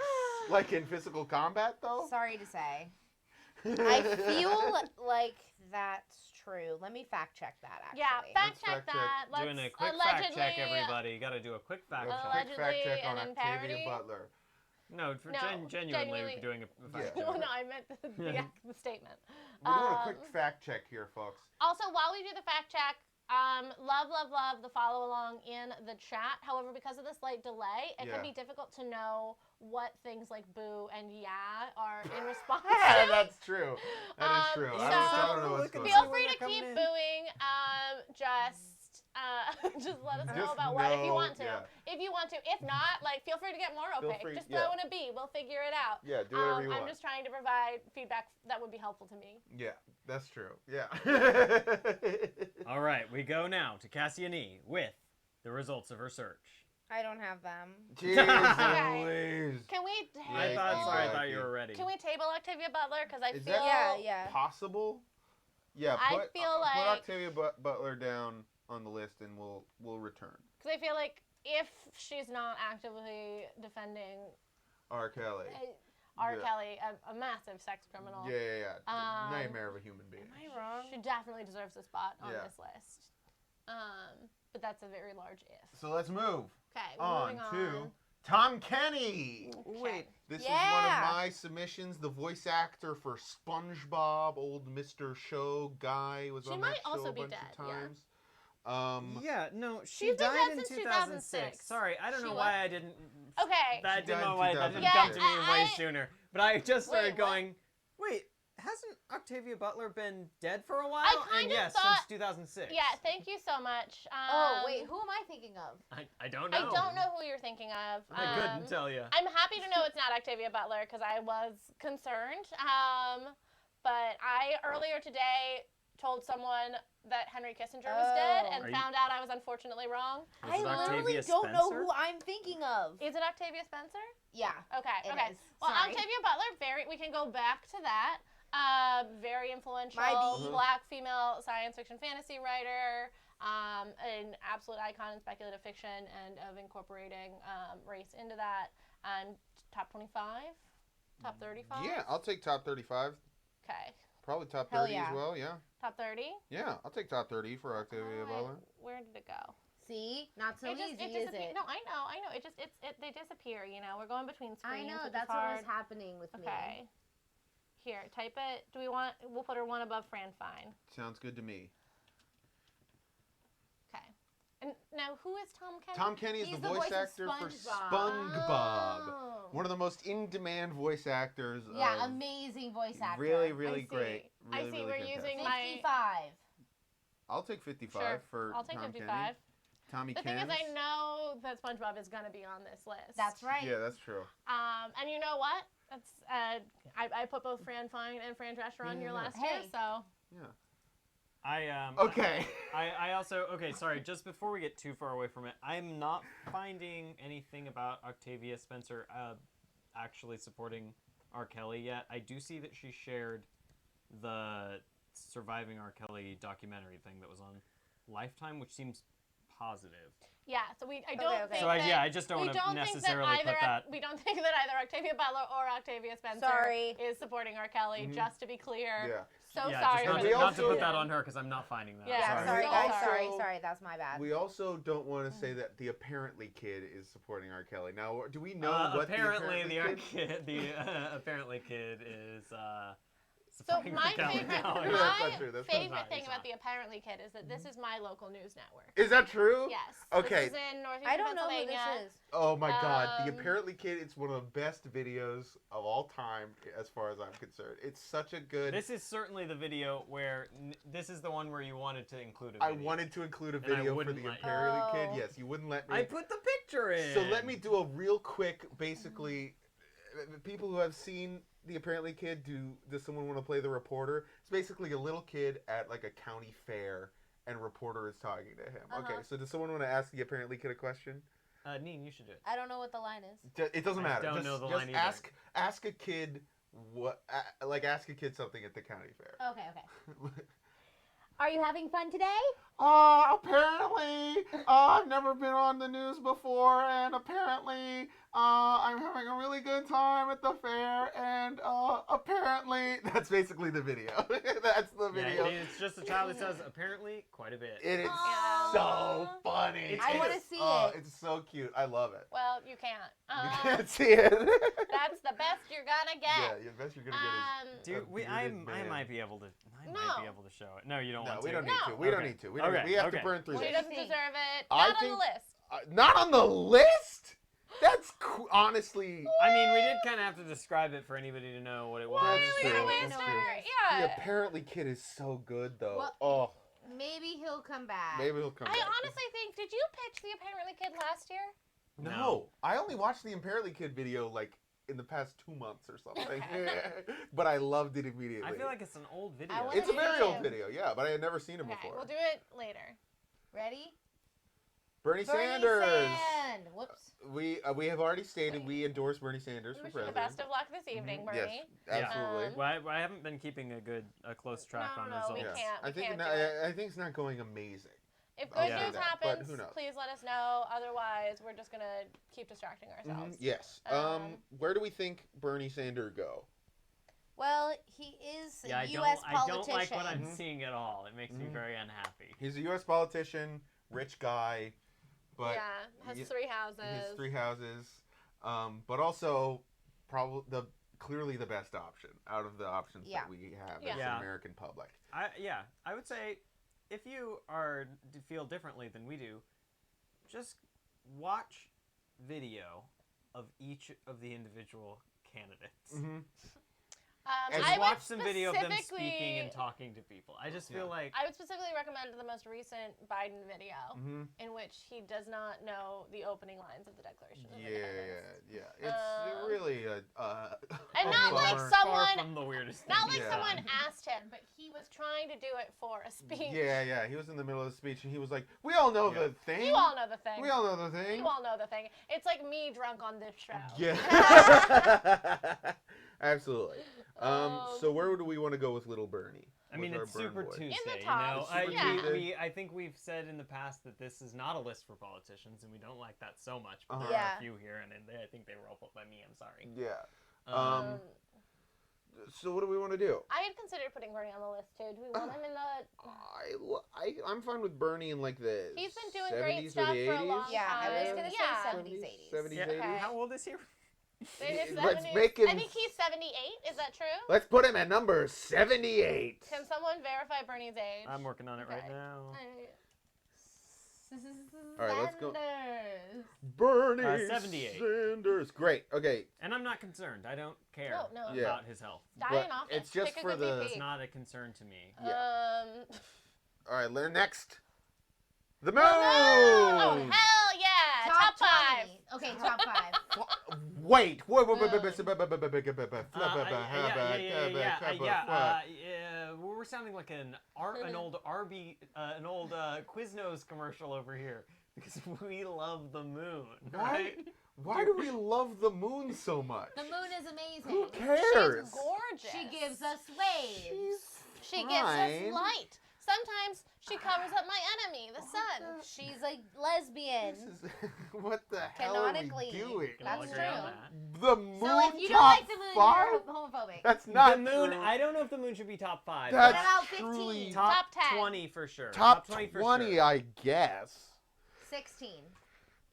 Like in physical combat, though? Sorry to say. I feel like that's true. Let me fact check that, actually. Yeah, fact Let's check fact check. that. Let's Doing a quick allegedly, fact check, everybody. You got to do a quick fact A check. quick fact Allegedly check on and in Octavia parody. Butler. No, for No, genuinely, genuinely. doing a fact Yeah. check. Well, no, I meant the statement. We're doing a quick fact check here, folks. Also, while we do the fact check, love the follow along in the chat. However, because of the slight delay, it can Yeah. be difficult to know what things like boo and yeah are in response Yeah, to. that's true. That is true. so I don't know what's look at going Feel on. free When to they're keep coming in. booing. Just let us know Just about what if you know, want to. yeah. If you want to. If not, like feel free to get more Feel opaque. free- Just yeah. throw in a B. We'll figure it out. Yeah, do whatever you want. I'm just trying to provide feedback that would be helpful to me. Yeah, that's true. Yeah. All right, we go now to Cassianie with the results of her search. I don't have them. Jeez Okay. Louise. Can we Yeah, I table? thought. Sorry, I Lucky. thought you were ready. Can we table Octavia Butler? Because I Is feel. that- Yeah. Possible? Yeah, I feel like put Octavia Butler down on the list, and we'll return. because I feel like if she's not actively defending R. Kelly. R. Yeah. Kelly, a massive sex criminal, Yeah. Nightmare of a human being. Am I wrong? she definitely deserves a spot on Yeah. this list. But that's a very large if. So let's move Okay, on moving to on. Tom Kenny. Wait. This is one of Yeah. my submissions. The voice actor for SpongeBob, old Mr. Show guy, was She on might that show also a be bunch dead, of yeah. times. Yeah, no, she She's been died dead in since 2006. 2006. Sorry, I don't She know was- why I didn't. Okay. That She didn't died know in why that didn't 2006. come to me way I- sooner. But I just started Wait, what? going. Wait, hasn't Octavia Butler been dead for a while? kind and of yes, thought- since 2006. Yeah, thank you so much. Oh wait, who am I thinking of? I don't know. I don't know who you're thinking of. I couldn't tell you. I'm happy to know it's not Octavia Butler because I was concerned. But I earlier today told someone that Henry Kissinger was dead Oh. and Are you- found out I was unfortunately wrong. Was I it literally Octavia don't know Spencer? who I'm thinking of. Is it Octavia Spencer? Yeah. Okay. It okay. is. Well, Sorry. Octavia Butler, we can go back to that. Very influential My B. black female science fiction fantasy writer. An absolute icon in speculative fiction and of incorporating race into that. And top 25? Top 35? Yeah, I'll take top 35. Okay. Probably top Hell 30 yeah. as well, yeah. Top 30? Yeah, I'll take top 30 for Octavia Butler. Where did it go? See, not so it easy, is disappeared. it? No, I know. They disappear. You know, we're going between I screens. know. which That's is what hard. was happening with Okay. Here, type it. We'll put her one above Fran Fine. Sounds good to me. Okay. And now, who is Tom Kenny? Tom Kenny is He's the the voice voice of actor for SpongeBob. SpongeBob. Oh. One of the most in-demand voice actors. Yeah, of amazing voice actor. Really, I really see. great. I Really, see, really we're fantastic. using my- 55. I'll take 55 Sure. for I'll take Tom 55. Kenny. Tommy The thing is, I know that SpongeBob is going to be on this list. That's right. Yeah, that's true. And you know what? That's I put both Fran Fine and Fran Drescher on your Yeah. last Hey. year, so Okay. I also sorry, just before we get too far away from it, I'm not finding anything about Octavia Spencer actually supporting R. Kelly yet. I do see that she shared the Surviving R. Kelly documentary thing that was on Lifetime, which seems positive. yeah. So I don't Okay. think So that I just don't we want to don't think that necessarily either put that. we don't think that either Octavia Butler or Octavia Spencer Sorry. is supporting R. Kelly. Mhm. Just to be clear. Yeah. So Yeah, sorry just for not, the to, not to also- put that on her because I'm not finding that. Yeah, Sorry, So guys. sorry. Sorry. That's my bad. We also don't want to say that the Apparently Kid is supporting R. Kelly. Now, do we know what apparently the the Apparently kid, the apparently kid is So supporting my R. Kelly favorite, now. That's not true, that's not favorite not- thing it's about not. the Apparently Kid is that this is my local news network. Is that true? Yes. Okay. This is in northeastern I don't know who Pennsylvania. this is. Oh my God, The Um, Apparently Kid, it's one of the best videos of all time as far as I'm concerned. It's such a good... This is certainly the video where this is the one where you wanted to include a I video. wanted to include a And I video for wouldn't The let you. Apparently Kid. Oh. Yes, you wouldn't let me. I put the picture in. So let me do a real quick, basically, people who have seen The Apparently Kid, does someone want to play the reporter? It's basically a little kid at like a county fair, and a reporter is talking to him. Uh-huh. Okay, so does someone want to ask The Apparently Kid a question? Neen, you should do it. I don't know what the line is. It doesn't I matter. don't just, know the just line either. ask a kid ask a kid something at the county fair. Okay. Are you having fun today? Apparently, I've never been on the news before, and apparently, I'm having a really good time at the fair, and apparently, that's basically the video. That's the video. Yeah, it's just a child that says apparently quite a bit. It is Aw. so funny. I wanna see it. It's so cute. I love it. Well, you can't. You can't see it. That's the best you're gonna Yeah, get. the best you're gonna get is. Dude, a I bearded man. might be able to. I No. might be able to show it. No, you don't No, want we to. don't need to. No. We don't Okay. need to. We don't. Okay, We have okay. to burn through She this. doesn't think? deserve it. I Not on think- the list. Not on the list. That's honestly. I mean, we did kind of have to describe it for anybody to know what it was. Why That's are we true, gonna that's waste true. our? The Yeah. Apparently Kid is so good though. Well, Oh, Maybe he'll come back. maybe he'll come I back. honestly think. Did you pitch the Apparently Kid last year? No, I only watched the Apparently Kid video like in the past 2 months or something. But I loved it immediately. I feel like it's an old video. I wanna it's a see very it. old video, yeah, but I had never seen it Okay, before. we'll do it later. Ready? Bernie Bernie Sanders. again. Whoops. We have already stated we endorse Bernie Sanders for Wish you the president. best of luck this evening, Bernie. Yes, absolutely. Well, I haven't been keeping a close track on No, results. we Yes. can't. I think can't not, do it. I think it's not going amazing. If I'll good say news that, but happens, who knows? please let us know. Otherwise, we're just gonna keep distracting ourselves. Yes. Where do we think Bernie Sanders go? Well, he is Yeah, a U.S. I politician. don't like what I'm seeing at all. It makes me very unhappy. He's a U.S. politician, rich guy, but has he 3 houses. he has 3 houses, but also probably clearly the best option out of the options that we have as an American public. I would say if you feel differently than we do, just watch video of each of the individual candidates. I would watch some video of them specifically- speaking and talking to people. I just feel like I would specifically recommend the most recent Biden video, in which he does not know the opening lines of the Declaration of Independence. It's really a And not like bummer. far someone, from the weirdest thing. not like Yeah. someone asked him, but he was trying to do it for a speech. Yeah, he was in the middle of the speech and he was like, "We all know the thing. You all know the thing. We all know the thing. You all know the thing. It's like me drunk on this show. Yeah. Absolutely. So where do we want to go with Little Bernie? I mean, With it's our Super burn boy? Tuesday. In the top. You know, Super Tuesday. I think we've said in the past that this is not a list for politicians, and we don't like that so much. But there are Yeah. a few here, and I think they were all put by me. I'm sorry. Yeah. So what do we want to do? I had considered putting Bernie on the list too. Do we want him in the? I'm fine with Bernie in like the He's been doing 70s great or stuff the for a 80s? long Yeah, I was time. gonna say Yeah. 70s, 80s. 70s, Yeah. 80s. How old is he? In his Let's 70s. make him- I think he's 78. Is that true? Let's put him at number 78. Can someone verify Bernie's age? I'm working on it right Okay. now. All right, let's go. Sanders. Bernie 78. Sanders. Great. Okay. And I'm not concerned. I don't care No. Yeah. about his health. Die But in office. it's just Pick a for good the- It's VP. not a concern to me. All right. Next. The moon. Oh hell yeah! Top 5. 20. Okay, top 5. Wait. We're sounding like an old Quiznos commercial over here because we love the moon. Right? Why do we love the moon so much? The moon is amazing. Who cares? She's gorgeous. She gives us waves. She gives us fine. light. Sometimes she covers up my enemy, the sun. She's a lesbian. What the hell are Canonically. we doing? Can all That's agree on true. that. The moon So if you don't top like the moon, 5? you're homophobic. That's not The moon. true. I don't know if the moon should be top 5. That's What about truly 15? top Top 10. 20 for sure. top 20 for 20, sure. I guess. 16.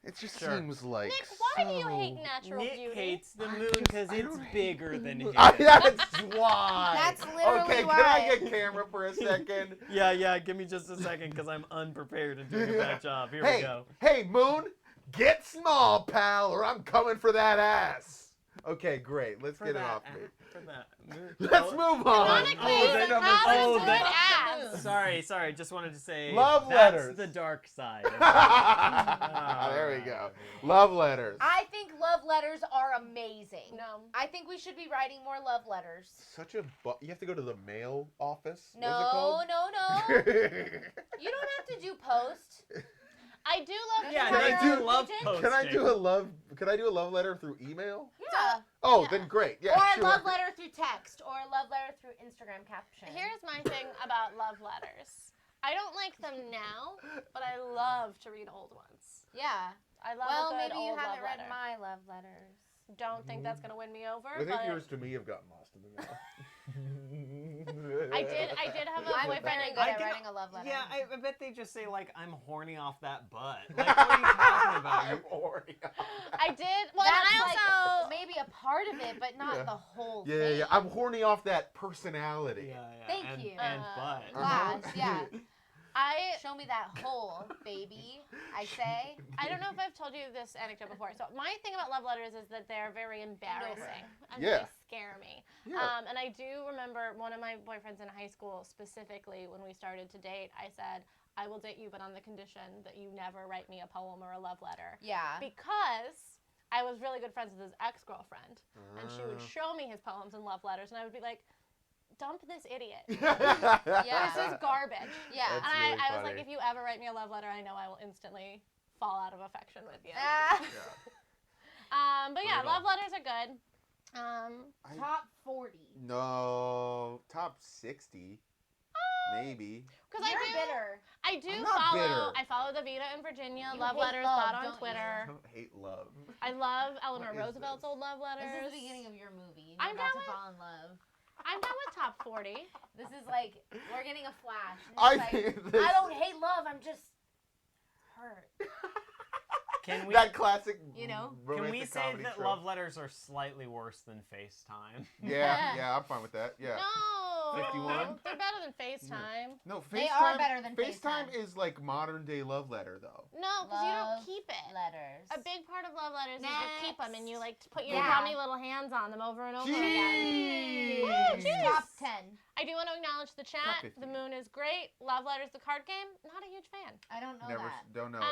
It just Sure. seems like Nick, why do you so- hate natural Nick beauty? hates the I moon just- because I it's don't hate bigger the than moon. him. That's why. That's literally okay, why. can I get camera for a second? Yeah, give me just a second because I'm unprepared and doing a bad job. Here hey, we go. Hey, Moon, get small, pal, or I'm coming for that ass. Okay, great. Let's For get it that off a- me. for that moon. Let's move on. Canonically, Oh, the that- top oh, is good that- ass. Sorry. Just wanted to say Love that's letters. the dark side. There we go. Love letters. I think love letters are amazing. No. I think we should be writing more love letters. Such a you have to go to the mail office. No, What is it called? no. You don't have to do post. I do love Yeah, Can I they do- do love Can posting. Can I do a love letter through email? Yeah. Oh, Yeah. then great. Yeah, Or a sure. love letter through text. Or a love letter through Instagram caption. Here's my thing about love letters. I don't like them now, but I love to read old ones. Yeah. I love Well, a good maybe you old haven't love read letter. my love letters. Don't think that's gonna win me over. I think but yours to me have gotten lost in the mail. I did have a I'm boyfriend very in good I at can- writing a love letter. Yeah, I bet they just say like I'm horny off that butt. Like what are you talking about? I'm horny. I did. Well, That's and I also. like maybe a part of it, but not Yeah. the whole Yeah, thing. yeah. I'm horny off that personality. Yeah. Thank and, you. And butt. Glass, yeah. I Show me that hole, baby. I say. don't know if I've told you this anecdote before. So my thing about love letters is that they're very embarrassing and Yeah. they scare me. Yeah. And I do remember one of my boyfriends in high school, specifically when we started to date, I said, I will date you, but on the condition that you never write me a poem or a love letter. Yeah. Because I was really good friends with his ex-girlfriend. And she would show me his poems and love letters, and I would be like, dump this idiot. Yeah. This is garbage. Yeah. That's And really I was like, funny. if you ever write me a love letter, I know I will instantly fall out of affection with you. Ah. Yeah. But yeah, Brutal. love letters are good. Top 40. No, top 60, maybe. Because You're bitter. I do I'm not follow. bitter. I follow the Vita in Virginia You love hate letters love, bot on don't you? Twitter. I don't hate love. I love Eleanor What is Roosevelt's this? old love letters. This is the beginning of your movie. I'm You're about down to fall in love. I'm done with top 40. This is like, we're getting a flash. And I it's like, think this, I don't hate love, I'm just hurt. Can we that classic. You know? can we romantic say comedy that trope. love letters are slightly worse than FaceTime? Yeah, I'm fine with that. Yeah. No. 51? They're better than FaceTime. No, FaceTime. They are better than FaceTime FaceTime. is like modern day love letter though. No, because you don't Love keep it. Letters. A big part of love letters is you keep them and you like put your Yeah. crummy little hands on them over and over again. Jeez. Woo, jeez. Top 10. I do want to acknowledge the chat. 50. The moon is great. Love letters, the card game. Not a huge fan. I don't know Never, that. don't know it.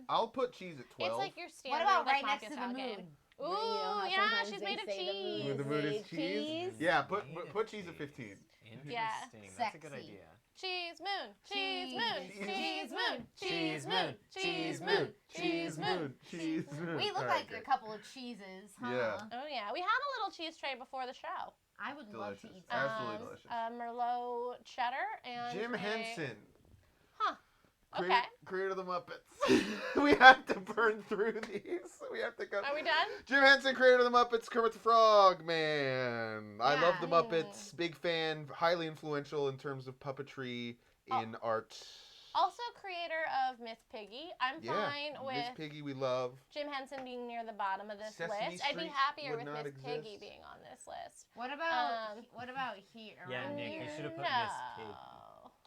I'll put cheese at 12. It's like your What standard. about like, right next to mafia the style moon? game. You know Ooh, how yeah, sometimes she's they made of say the cheese. With the moon is Made cheese. Yeah, Made of put cheese at 15. Interesting. Yeah. That's a good Sexy. idea. Cheese moon, cheese Cheese. moon, cheese moon, cheese moon, cheese Cheese moon, moon, cheese moon. cheese moon. We look Alright, like a great. couple of cheeses, huh? Yeah. Oh yeah, we had a little cheese tray before the show. I would love to Delicious. eat some. Absolutely delicious. Merlot cheddar and Jim a- Henson. Huh. Creator, Okay. creator of the Muppets. We have to burn through these. We have to go. Are we done? Jim Henson, creator of the Muppets, Kermit the Frog Man. I love the Yeah. Muppets. Big fan. Highly influential in terms of puppetry in art. Also creator of Miss Piggy. I'm fine Miss with Piggy, we love. Jim Henson being near the bottom of this Sesame list. I'd be Street happier would with not Miss Piggy exist. being on this list. What about here? Yeah, around Nick, here? you should have put No. Miss Piggy.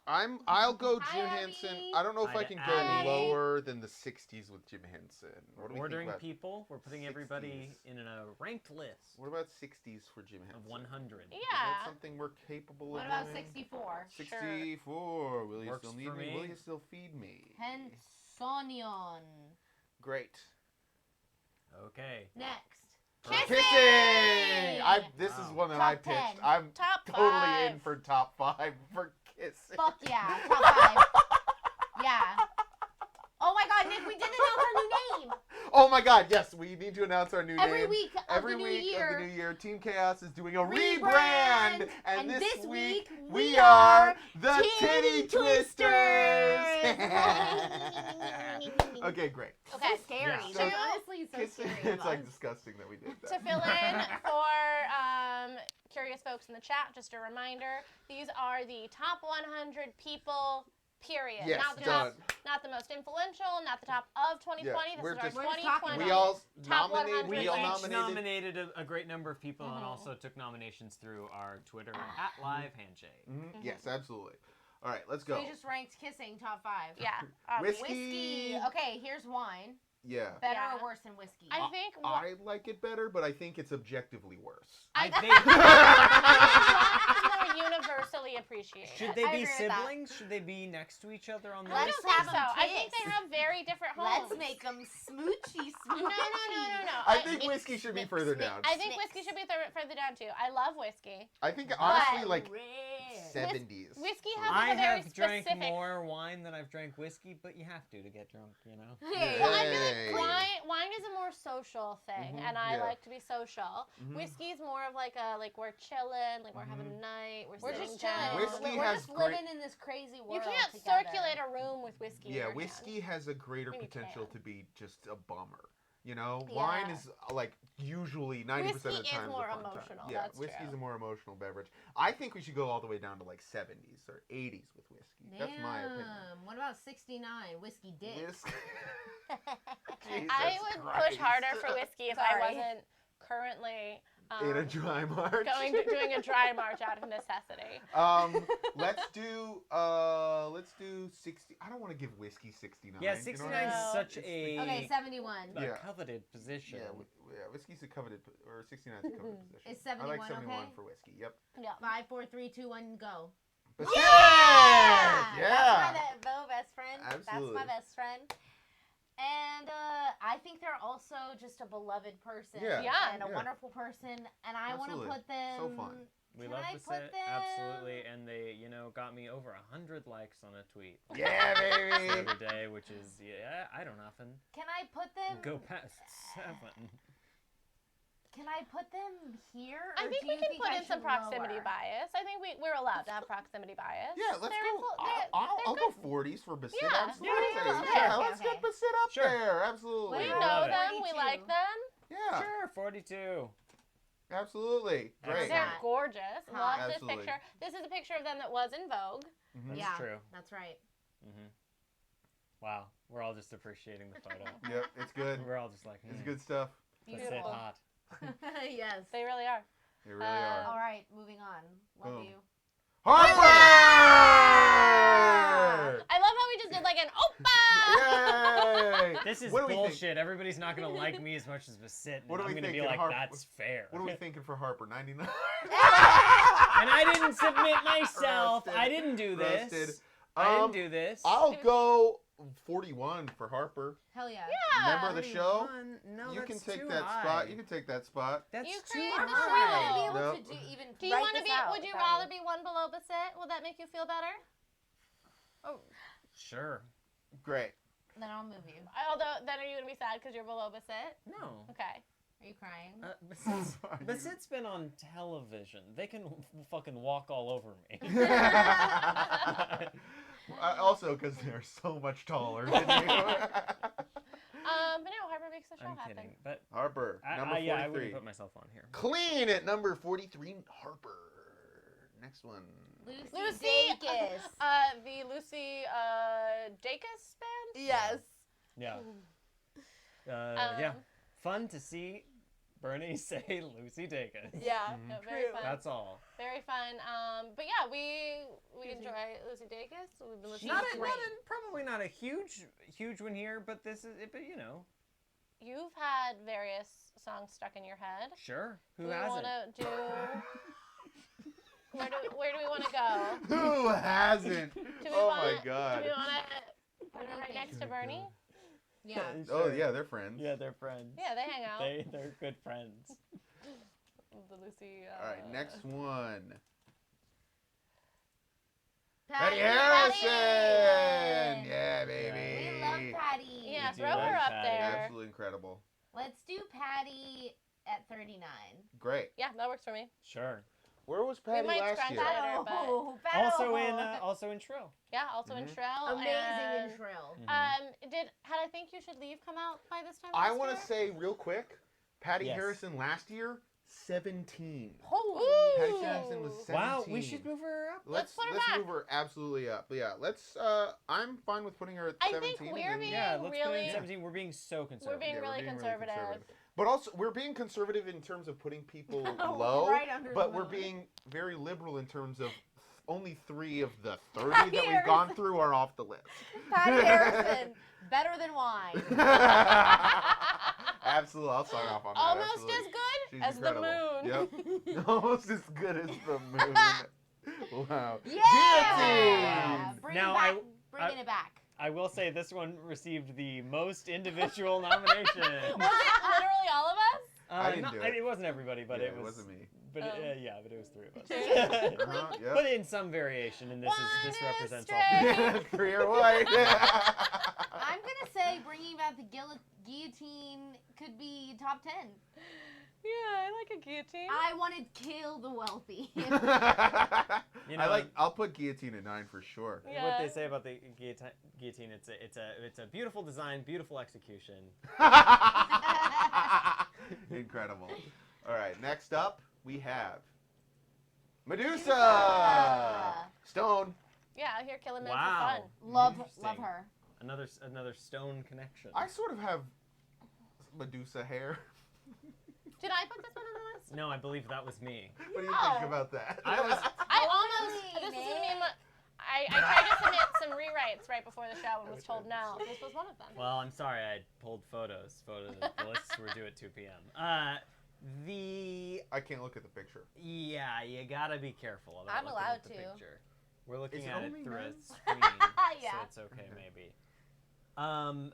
I'll go Hi, Jim Abby. Henson. I don't know if I Hi, can Abby. go lower than the 60s with Jim Henson. What do we Ordering think about, people. We're putting everybody 60s? in a ranked list what about 60s for Jim Henson? of 100. Yeah. Is that something we're capable What of about doing? 64? 64. Will you Works still need for me? me. Will you still feed me? Hensonion. Great. Okay. Next. Kissing! This is Wow. one that Top I pitched. 10. I'm Top totally five. in for top 5 for kissing. Fuck yeah. Top 5. Yeah. Oh my god, Nick, we didn't announce our new name. Oh my god, yes, we need to announce our new Every name. week of Every the new week year. of the new year, Team Chaos is doing a Rebrand. rebrand. And And this this week, week, we we are are the Titty Titty Twisters. Twisters. Okay, great. Okay. So scary. Yeah. It's So- honestly so Kissing, scary. it's like disgusting that we did To that. fill in for curious folks in the chat, just a reminder, these are the top 100 people, period. Yes, not the done. not the most influential, not the top of 2020. Yeah, This we're is our just- We're just talking 2020. We all Top nominated. 100 We We all each nominated. nominated a great number of people and also took nominations through our Twitter at Live Handshake. Yes, absolutely. All right, let's So go. we just ranked kissing top 5. Yeah. Whiskey. Okay, here's wine. Yeah. Better Yeah. or worse than whiskey? I think I like it better, but I think it's objectively worse. I think it's more universally appreciated. should they I be agree with that. siblings? Should they be next to each other on the I Let's list? don't think have so. 'em I think they kiss. have very different homes. Let's make them smoochy, smoochy. No. I think whiskey should be further down. I think whiskey should be further down too. I love whiskey. I think honestly, But like red. 70s. Whiskey has I like a very have drank specific. more wine than I've drank whiskey, but you have to get drunk, you know? Hey. Well, I feel Hey. like wine is a more social thing, and I yeah. like to be social. Mhm. Whiskey's more of like a we're chilling, like we're having a night, we're We're sitting just down. chilling. Whiskey We're has just great- living in this crazy world. You can't together. circulate a room with whiskey. in Yeah, your whiskey hand. has a greater Maybe potential can. to be just a bummer. You know, Yeah. wine is like usually 90% of the Whiskey is time more a fun emotional, time. Yeah, that's whiskey's true. a more emotional beverage. I think we should go all the way down to like 70s or 80s with whiskey. That's my opinion. Damn. What about 69? Whiskey dick. Whiskey. I would push harder for whiskey if I Sorry. wasn't currently in a dry march. doing a dry march out of necessity. Let's do 60. I don't want to give whiskey 69. Yeah, you know 69 what I mean? is such It's a, Okay, 71. a Yeah. coveted position. Yeah, whiskey's a coveted, or 69 is a coveted position. Is I like 71 71 okay? for whiskey. Yep. Yeah. 5, 4, 3, 2, 1, go. But Yeah! yeah. That's my best friend. Absolutely. That's my best friend. And I I think they're also just a beloved person. Yeah. Yeah. And a Yeah. wonderful person, and I want to Absolutely. put them. So fun. We Can love I the put set, them- absolutely, and they, got me over 100 likes on a tweet Yeah, the baby. other day, which is, I don't often Can I put them? go past 7. Can I put them here? I or think do we you can think put I in some should proximity lower? bias. I think we're allowed to have proximity bias. Yeah, let's They're go. they're I'll good. go 40s for Basit. Yeah, Absolutely. 40s is Yeah, fair. let's Okay, get Basit up Sure. there. Absolutely. We Wow. know Love it. them. We 42. like them. Yeah, Sure, 42. absolutely. Great. Yeah. They're gorgeous. Hot. Love this Absolutely. picture. This is a picture of them that was in Vogue. Mhm. That's Yeah, true. that's right. Wow, we're all just appreciating the photo. Yep, it's good. We're all just like, It's good stuff. That's it, Beautiful. hot. Yes. They really are. They really are. All right, moving on. Love Boom. you. Harper! I love how we just did like an oppa. Yay! This is What do we think? bullshit. Everybody's not gonna like me as much as Basit. What do I'm we gonna be think in like, Harp- that's fair. What are we thinking for Harper? 99? And I didn't submit myself. Roasted. I didn't do this. Roasted. I didn't do this. I'll go 41 for Harper. Hell yeah. Member of the show. No, You can that's take too that high. spot. You can take that spot. That's You too create We're the not high. really gonna be able Nope. to do even. Do you write want to this be? out Would you without rather be one below Basit? Will that make you feel better? Sure. Great. Then I'll move you. Although, then are you gonna be sad because you're below Basit? No. Okay. Are you crying? Basit's been on television. They can fucking walk all over me. Also, because they're so much taller than you. But no, Harper makes the show I'm happen. kidding, but Harper, number 43. I wouldn't put myself on here. Clean at number 43, Harper. Next one. Lucy Lucy, Dacus. the Lucy Dacus band. Yes. Yeah. Yeah. Fun to see Bernie say Lucy Dacus. Yeah, no, very True. fun. That's all. Very fun. But yeah, we enjoy Lucy Dacus. We've been listening to Probably not a huge one here, but this is. But You've had various songs stuck in your head. sure. Who Do we hasn't? want to do? Where do we want to go? Who hasn't? Do we Oh wanna, my god. Do we want to put it right next to Bernie? Yeah. Oh yeah, they're friends. Yeah, they're friends. Yeah, they hang out. They're good friends. The Lucy. All right, next one. Patty Harrison. Yeah, baby. We love Patty. Yeah, We do throw her like up Patty. there. Absolutely incredible. Let's do Patty at 39. Great. Yeah, that works for me. Sure. Where was Patty might last scratch year? that. Better, but- Also in Trill. Yeah, also in Shrill. Amazing and, in Shrill. Did Had I Think You Should Leave come out by this time? I last want year? to say real quick, Patty Yes. Harrison last year, 17. Holy. Patty Harrison was 17. Wow, we should move her up. Let's put her let's back. move her absolutely up. But yeah, let's. I'm fine with putting her at I 17. think we're and then- being Yeah, let's put it really. in 17. We're being so conservative. being really conservative. But also, we're being conservative in terms of putting people Oh, low. right under but the we're moon. being very liberal in terms of only 3 of the 30 that we've gone through are off the list. Patty Harrison, better than wine. Absolutely, I'll sign off on that. Almost absolutely. as good She's as incredible. the moon. Yep. Almost as good as the moon. Wow. Yeah. Guillotine! Bringing it back. I will say this one received the most individual nomination. Was it literally all of us? I didn't do it. It wasn't everybody, but Yeah, it was. wasn't me. But Oh. yeah, but it was 3 of us. Uh-huh, yep. But in some variation, and this One this is represents all. straight. Career white. I'm gonna say bringing back the guillotine could be top 10. Yeah, I like a guillotine. I want to kill the wealthy. You know, I'll put guillotine at 9 for sure. Yeah. What they say about the guillotine, it's a beautiful design, beautiful execution. Incredible. All right, next up we have Medusa. Stone. Yeah, out here killing men Wow. for fun. love Interesting. her. Another stone connection. I sort of have Medusa hair. Did I put this one on the list? No, I believe that was me. What do you think about that? I was. I almost. This was gonna be I tried to submit some rewrites right before the show and was told no. This was one of them. Well, I'm sorry, I pulled photos. The lists were due at 2 p.m. I can't look at the picture. Yeah, you gotta be careful about I'm looking allowed at the to. picture. We're looking Is it at it only through a men? screen, Yeah. so it's okay maybe. No.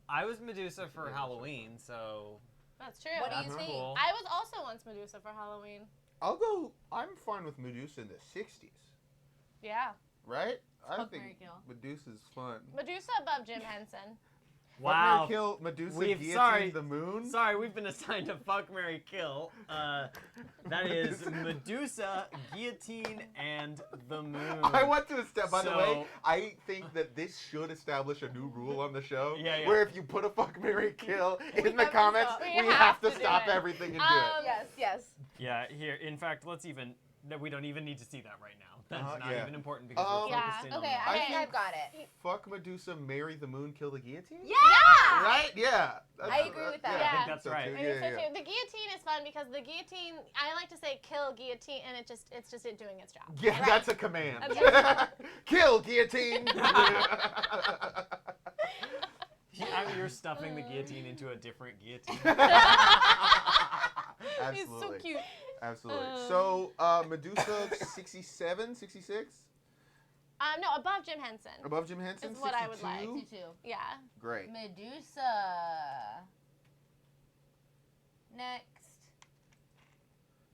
I was Medusa for Halloween, so That's true. What do you that's think? cool. I was also once Medusa for Halloween. I'm fine with Medusa in the 60s. Yeah. Right? I Fuck, think marry, kill. Medusa's fun. Medusa above Jim Henson. Fuck, Wow. marry, kill Medusa We've- guillotine sorry. the moon. Sorry, we've been assigned to fuck, marry, kill. That is Medusa, guillotine, and the moon. I want to establish. By the way, So- I think that this should establish a new rule on the show. Yeah. Where if you put a fuck, marry, kill in the have to comments, stop. we have to do stop it. everything and do Yes, yes. Yeah, here. In fact, let's even. No, we don't even need to see that right now. That's not yeah. even important because we're Yeah, focused in on Okay, that. I I think think- I've got it. it. Fuck Medusa, marry the moon, kill the guillotine. Yeah! Right? Yeah. I agree with that. Yeah, Yeah. I think That's so right. too. I Yeah, think so yeah. too. The guillotine is fun because the guillotine, I like to say kill guillotine, and it's just it doing its job. Yeah, Right. that's a command. Okay. Kill guillotine. You're stuffing the guillotine into a different guillotine. He's so Absolutely. cute. Absolutely. So, Medusa 67, 66? No, above Jim Henson. Above Jim Henson? Is what I would like. 62? 62. Yeah. Great. Medusa. Next.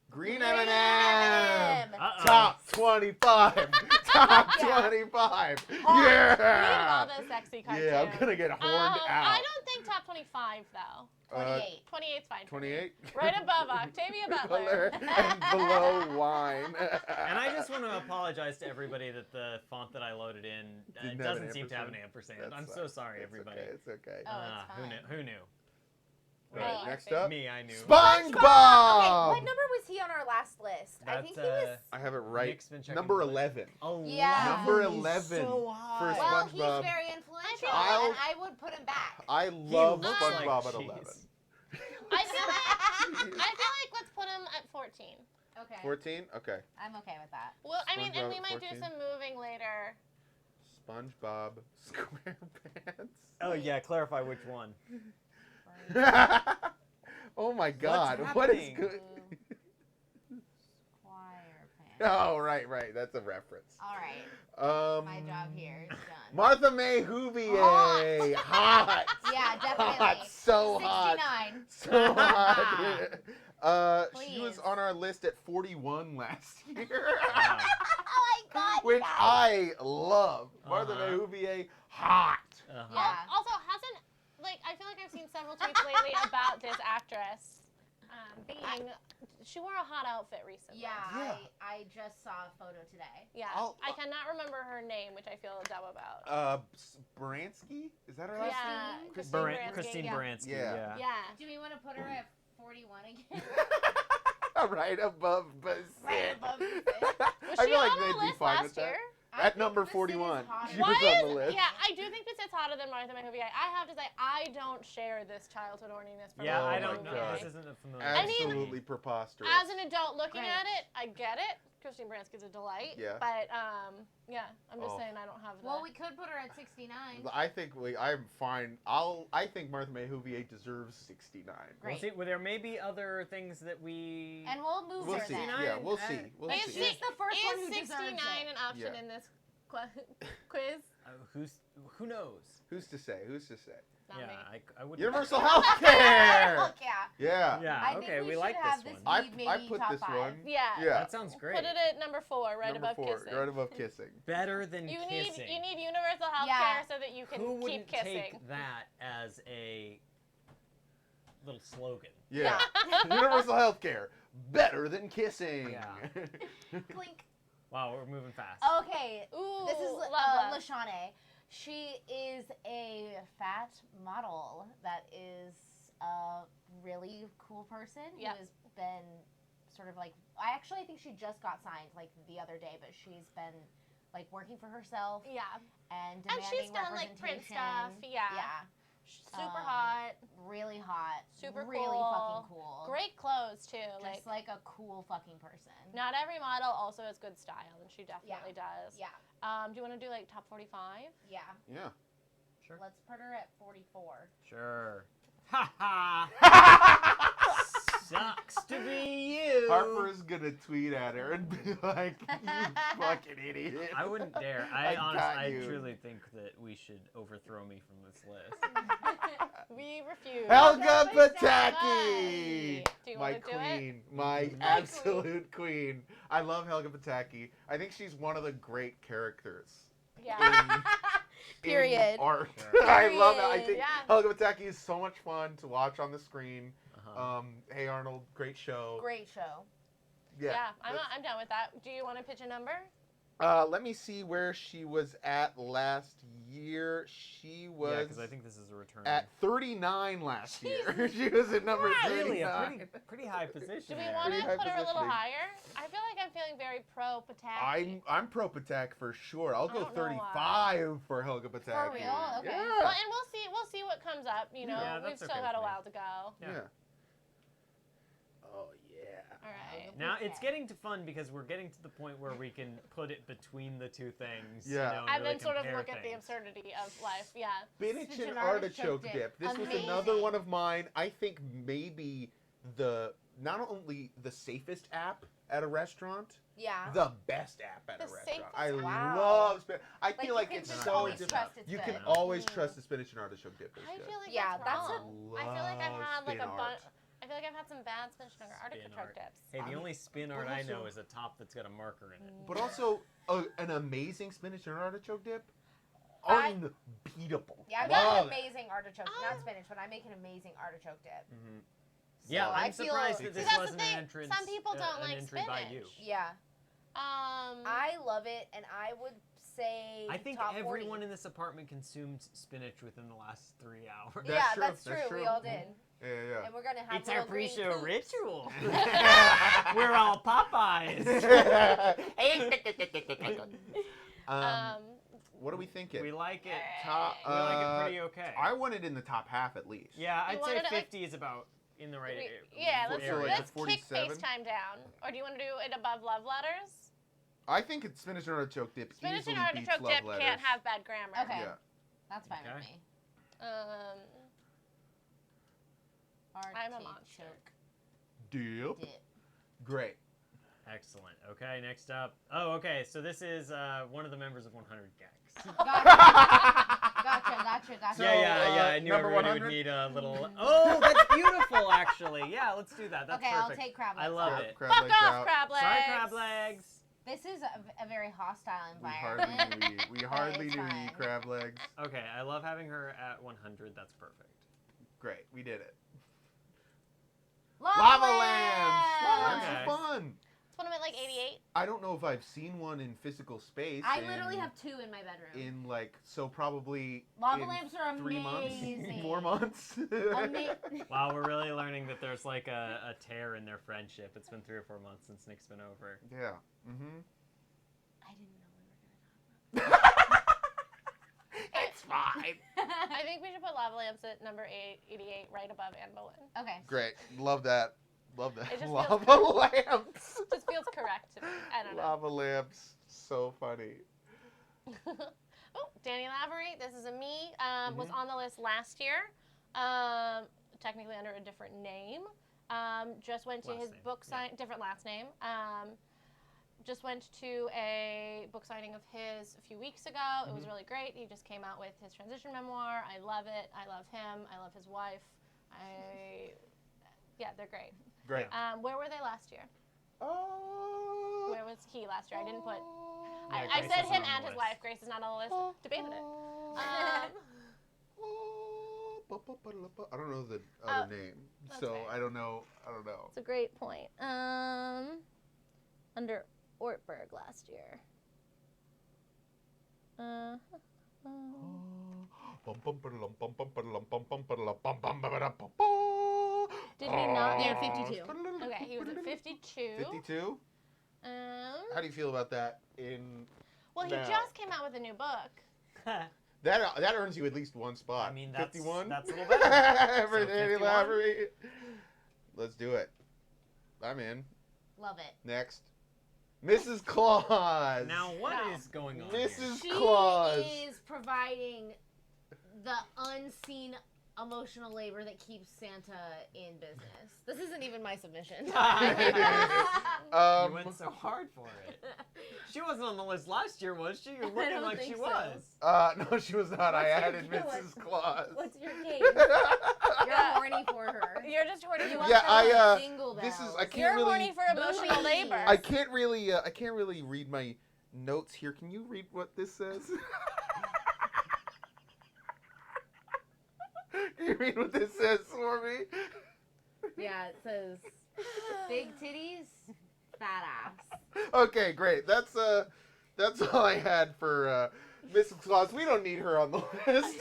Green Green M&M. M&M. Uh-oh. Top 25. Top Yeah. 25. We love Yeah. a sexy cartoon. Yeah, I'm going to get horned out. I don't think top 25 though. 28. 28's fine. for me. 28? Right above Octavia Butler. and below wine. And I just want to apologize to everybody that the font that I loaded in Didn't have an doesn't seem to have an ampersand. ampersand. That I'm so sucks. sorry, It's everybody. Okay, it's okay. Oh, it's Who fine. knew? Who knew? All right, Wait, next I up. Me, I knew. Okay, SpongeBob! what number was he on our last list? I think he That's, was. I have it right. Nick's been checking Number the list. 11. Yeah. Number He's 11 so high. for Well, SpongeBob. he's very influential, I'll- and I would put him back. I He love looks SpongeBob like at cheese. 11. I feel like let's put him at 14. Okay. 14? Okay. I'm okay with that. Well, I mean, and we SpongeBob might 14. do some moving later. SpongeBob SquarePants. Oh yeah, clarify which one. Oh my God! What's What is happening? good? Squire Pants. Oh right. That's a reference. All right. My Um, job here is done. Martha May Whovier. Hot. Yeah, definitely. Hot. So hot. 69. So hot. She was Please. on our list at 41 last year. Wow. Oh my God. Which guys. I love. Martha Uh-huh. May Whovier. Hot. Uh-huh. Yeah. Also, I feel like I've seen several tweets lately about this actress she wore a hot outfit recently. Yeah, I just saw a photo today. Yeah. I cannot remember her name, which I feel dumb about. Baranski? Is that her last Yeah. name? Christine yeah. Baranski. Yeah. Yeah. Do we want to put her at 41 again? Right above Basit. Right above Basit. Was I she feel like on they'd the be list fine last with that. year? I At think number Basit is 41. hotter. She was on the list. Yeah, I do think Basit's hotter than Martha Mahovia. I have to say, I don't share this childhood horniness for Yeah, Oh I my don't know. God. This isn't a familiar. I mean, Absolutely preposterous. As an adult looking Right. at it, I get it. Christine Baranski's a delight. Yeah. But, yeah, I'm just Oh. saying I don't have the... Well, we could put her at 69. I think I'm fine. I think Martha May Whovier deserves 69. Great. We'll see. Well, there may be other things that we. And we'll move We'll her see. then. Yeah, we'll see. We'll Is see. She's the first one who Is deserves 69 it. an option Yeah. in this quiz? Who knows? Who's to say? Who's to say? Not Yeah, me. I would. Universal Healthcare. Fuck yeah. Yeah. Yeah. I think Okay, we we should like have this this one. be maybe I put top this 5. one. Yeah. Yeah. That sounds great. Put it at number 4, right Number above 4, kissing. right above kissing. Better than You kissing. need universal health Yeah. care so that you can Who keep wouldn't kissing. take that as a little slogan? Yeah. Universal Healthcare. Better than kissing. Yeah. Clink. Wow, we're moving fast. Okay. Ooh, This is love. Lashane. She is a fat model that is a really cool person Yep. who has been sort of like, I think she just got signed like the other day, but she's been like working for herself Yeah. and And demanding she's done like print representation. stuff. Yeah. Yeah. Super hot. Really hot. Super really cool. fucking cool. Great clothes too. Just like a cool fucking person. Not every model also has good style, and she definitely does. Yeah. Do you want to do like top 45? Yeah. Yeah. Sure. Let's put her at 44. Sure. Ha ha. Sucks to be you. Harper's gonna tweet at her and be like, "You fucking idiot." I wouldn't dare. I got I you. truly think that we should overthrow me from this list. We refuse. Helga Helga Pataki! Do you My want to do it? queen. My My absolute queen. I love Helga Pataki. I think she's one of the great characters. Yeah. in Period. art. Sure. I love it. I think Yeah. Helga Pataki is so much fun to watch on the screen. Uh-huh. Hey Arnold, great show. Great show. Yeah, that's- I'm down with that. Do you want to pitch a number? Let me see where she was at last year. She Yeah, was because I think this is a return. at 39 last year. She was at number Christ. 39. Really, a pretty high position. Do we there. want to Pretty high put her a little positioning. higher? I feel like I'm feeling very pro Pataki. I'm pro Patak for sure. I'll go don't know 35 for Helga Pataki. For real? Okay. Yeah. Well, and we'll see what comes up. You know, Yeah, we've that's still okay got a with me. while to go. Yeah. Oh yeah. All right. Now it's Okay. getting to fun because we're getting to the point where we can put it between the two things. Yeah. You know, and I've really been sort of compare look at the things. absurdity of life. Yeah. Spinach Spinach and and artichoke artichoke dip. dip. This was Amazing. another one of mine. I think maybe not only the safest app at a restaurant, Yeah. the best app at a The restaurant. safest I app? Wow. love spinach. I Like, feel you like can it's just so always different. trust it's You good. can always Mm. trust the spinach and artichoke dip. Is I good. feel like Yeah, that's that's wrong. I feel like I've Love had like a spin bunch. art. I feel like I've had some bad spinach and Spin artichoke art. dips. Hey, the only spin art but I know also- is a top that's got a marker in it. But also an amazing spinach and artichoke dip. I- Unbeatable. Yeah, I've Love got an it. amazing artichoke, Oh. not spinach, but I make an amazing artichoke dip. Mhm. Yeah, So I'm I feel- surprised See, that this that's the wasn't thing. an entrance. Some people don't an like entry by you. spinach. Yeah. I I love it, and I would say I think top everyone 40. in this apartment consumed spinach within the last 3 hours. That's Yeah, true, that's that's true. We true. all did. Yeah, And we're gonna have It's our little green pre-show coops. ritual. yeah. We're all Popeyes. What are we thinking? We like it. Top, We like it pretty okay. I want it in the top half at least. Yeah, You I'd say wanted it, like- 50 is about in the right yeah, let's, So, like, area. let's a kick 47? FaceTime down. Or do you want to do it above love letters? I think it's spinach and artichoke dip Spinach easily and beats artichoke love dip letters. can't have bad grammar. Okay. Yeah. That's fine Okay. with me. I'm a monster. Dip. Dip. Great. Excellent. Okay, next up. Oh, okay. So this is one of the members of 100 Gags. Gotcha. So, yeah. I knew number everybody 100? would need a little. Oh, that's beautiful, actually. Yeah, let's do that. That's Okay, perfect. I'll take crab I legs. love Crab- it. crab Fuck legs off, out. crab legs. Sorry, crab legs. This is a very hostile We environment. hardly knew you. We hardly it's knew you, fine. crab legs. Okay, I love having her at 100. That's perfect. Great. We did it. Lava Lava lamps! lamps. Lava lamps Okay. are fun. It's one of my like 88. I don't know if I've seen one in physical space. I literally have 2 in my bedroom. In like, so probably Lava in lamps are 3 months, amazing. 4 months. Wow, we're really learning that there's like a tear in their friendship. It's been 3 or 4 months since Nick's been over. Yeah. Mm-hmm. I didn't know we were gonna talk It's fine. I think we should put lava lamps at number 88 right above Anne Boleyn. Okay. Great. Love that. Love that. It just Lava feels- lamps. Just feels correct to me. I don't know. Lava lamps. So funny. Oh, Danny Lavery. This is a me. Was Mhm. on the list last year. Technically under a different name. Just went to Last his name, book sign. Different last name. Just went to a book signing of his a few weeks ago. It was really great. He just came out with his transition memoir. I love it. I love him. I love his wife. Yeah, they're great. Great. Where were they last year? Oh. Where was he last year? I didn't put. Yeah, I Grace said isn't him on the and his list. wife. Grace is not on the list. Debated it. I don't know the other name, that's so fair. I don't know. It's a great point. Under Ortberg last year. Did we not? They're 52. Okay, he was at 52. 52? Um, How do you feel about that? In well, he now? just came out with a new book. that earns you at least one spot. I mean, that's 51. that's a little better. For So Danny 51? Lavery. Let's do it. I'm in. Love it. Next, Mrs. Claus. Now, what No. is going on Mrs. here? She Claus. is providing the unseen emotional labor that keeps Santa in business. This isn't even my submission. You went so hard for it. She wasn't on the list last year, was she? You're looking don't like think she so. was. No, she was not. I What's your added deal? Mrs. Claus. What's your case? You're horny for her. You're just horny. You You want Yeah, the jingle bells. this is I can't You're really horny for emotional Boobies. labor. I can't really read my notes here. Can you read what this says? Can you read what this says for me? Yeah, it says big titties, fat ass. Okay, great. That's all I had for Mrs. Claus. We don't need her on the list.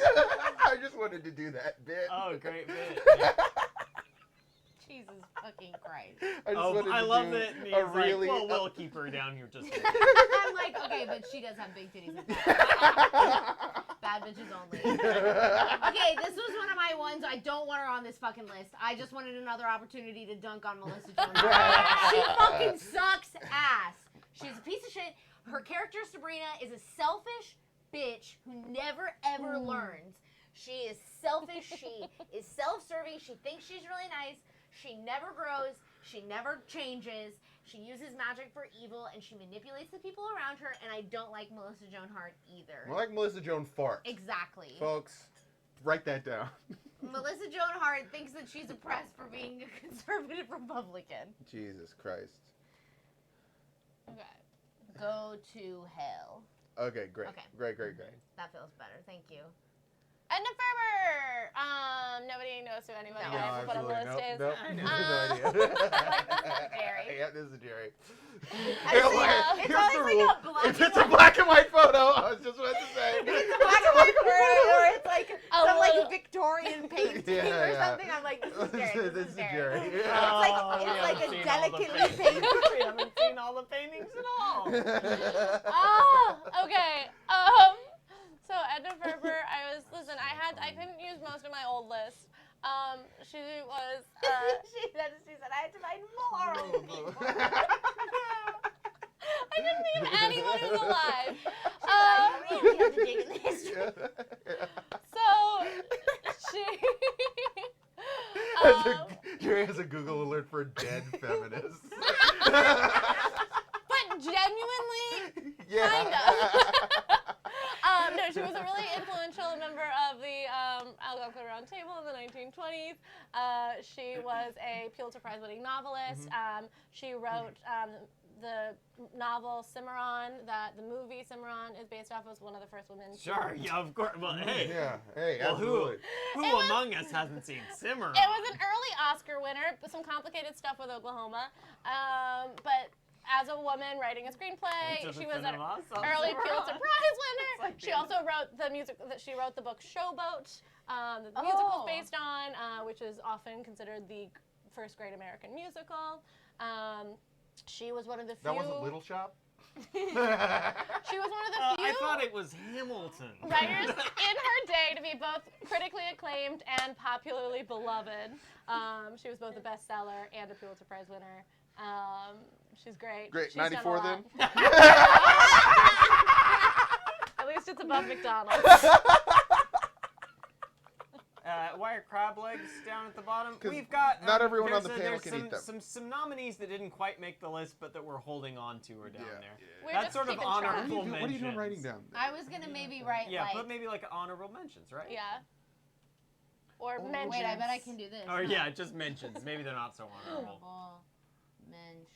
I just wanted to do that bit. Oh, great bit. Jesus fucking Christ. I love that. a He's really. like, well, we'll keep her down here just. I'm like, okay, but she does have big titties and fat ass. Bad bitches only. Okay, this was one of my ones. I don't want her on this fucking list. I just wanted another opportunity to dunk on Melissa Joan Hart. She fucking sucks ass. She's a piece of shit. Her character, Sabrina, is a selfish bitch who never ever learns. She is selfish. She is self-serving. She thinks she's really nice. She never grows. She never changes. She uses magic for evil, and she manipulates the people around her, and I don't like Melissa Joan Hart either. I like Melissa Joan Fart. Exactly. Folks, write that down. Melissa Joan Hart thinks that she's oppressed for being a conservative Republican. Jesus Christ. Okay. Go to hell. Okay, great. Okay. Great. That feels better. Thank you. Edna Ferber. Nobody knows who anybody No, else put on the list is. Nope. I know. No idea. Jerry. Yeah, this is Jerry. Actually, Here's it's always the like rule. a black If and it's a white. black and white photo, I was just about to say. It's a black and white photo, or it's like some little- like Victorian painting or something. I'm like, this is Jerry. This is Jerry. It's Oh, like we it's like haven't a seen all the delicately paintings. painted. We haven't seen all the paintings at all. Okay. So Edna Ferber, I couldn't use most of my old list. She was, she said I had to find more old people. I didn't mean anyone who's alive. You really have to dig in the history. So she. Jerry has a Google alert for dead feminists. But genuinely, Yeah. kind of. No, she was a really influential member of the Algonquin Round Table in the 1920s. She was a Pulitzer Prize-winning novelist. She wrote the novel Cimarron, that the movie Cimarron is based off of. Was one of the first women. Sure, yeah, of course. Well, hey. Yeah. Hey, Well, absolutely. who It was- among us hasn't seen Simmer? It was an early Oscar winner, but some complicated stuff with Oklahoma. But as a woman writing a screenplay, she was an early Pulitzer Prize winner. like She the- also wrote the music. She wrote the book Showboat, that the musical's based on, which is often considered the first great American musical. She was one of the few. That wasn't Little Shop? She was one of the few I thought it was Hamilton. writers in her day to be both critically acclaimed and popularly beloved. She was both a bestseller and a Pulitzer Prize winner. She's great. Great. She's done a 94 lot. then? At least it's above McDonald's. Why are crab legs down at the bottom? 'Cause We've got not everyone on there's the panel there's can eat them. some nominees that didn't quite make the list, but that we're holding on to are down Yeah, there. yeah. We're That's just sort of keeping track. honorable What are you doing mentions. writing down? I was gonna maybe write Yeah, like. put maybe like honorable mentions, right? Yeah. Or Oh, mentions. Wait, I bet I can do this. Or yeah, just mentions. Maybe they're not so honorable. Honorable mention.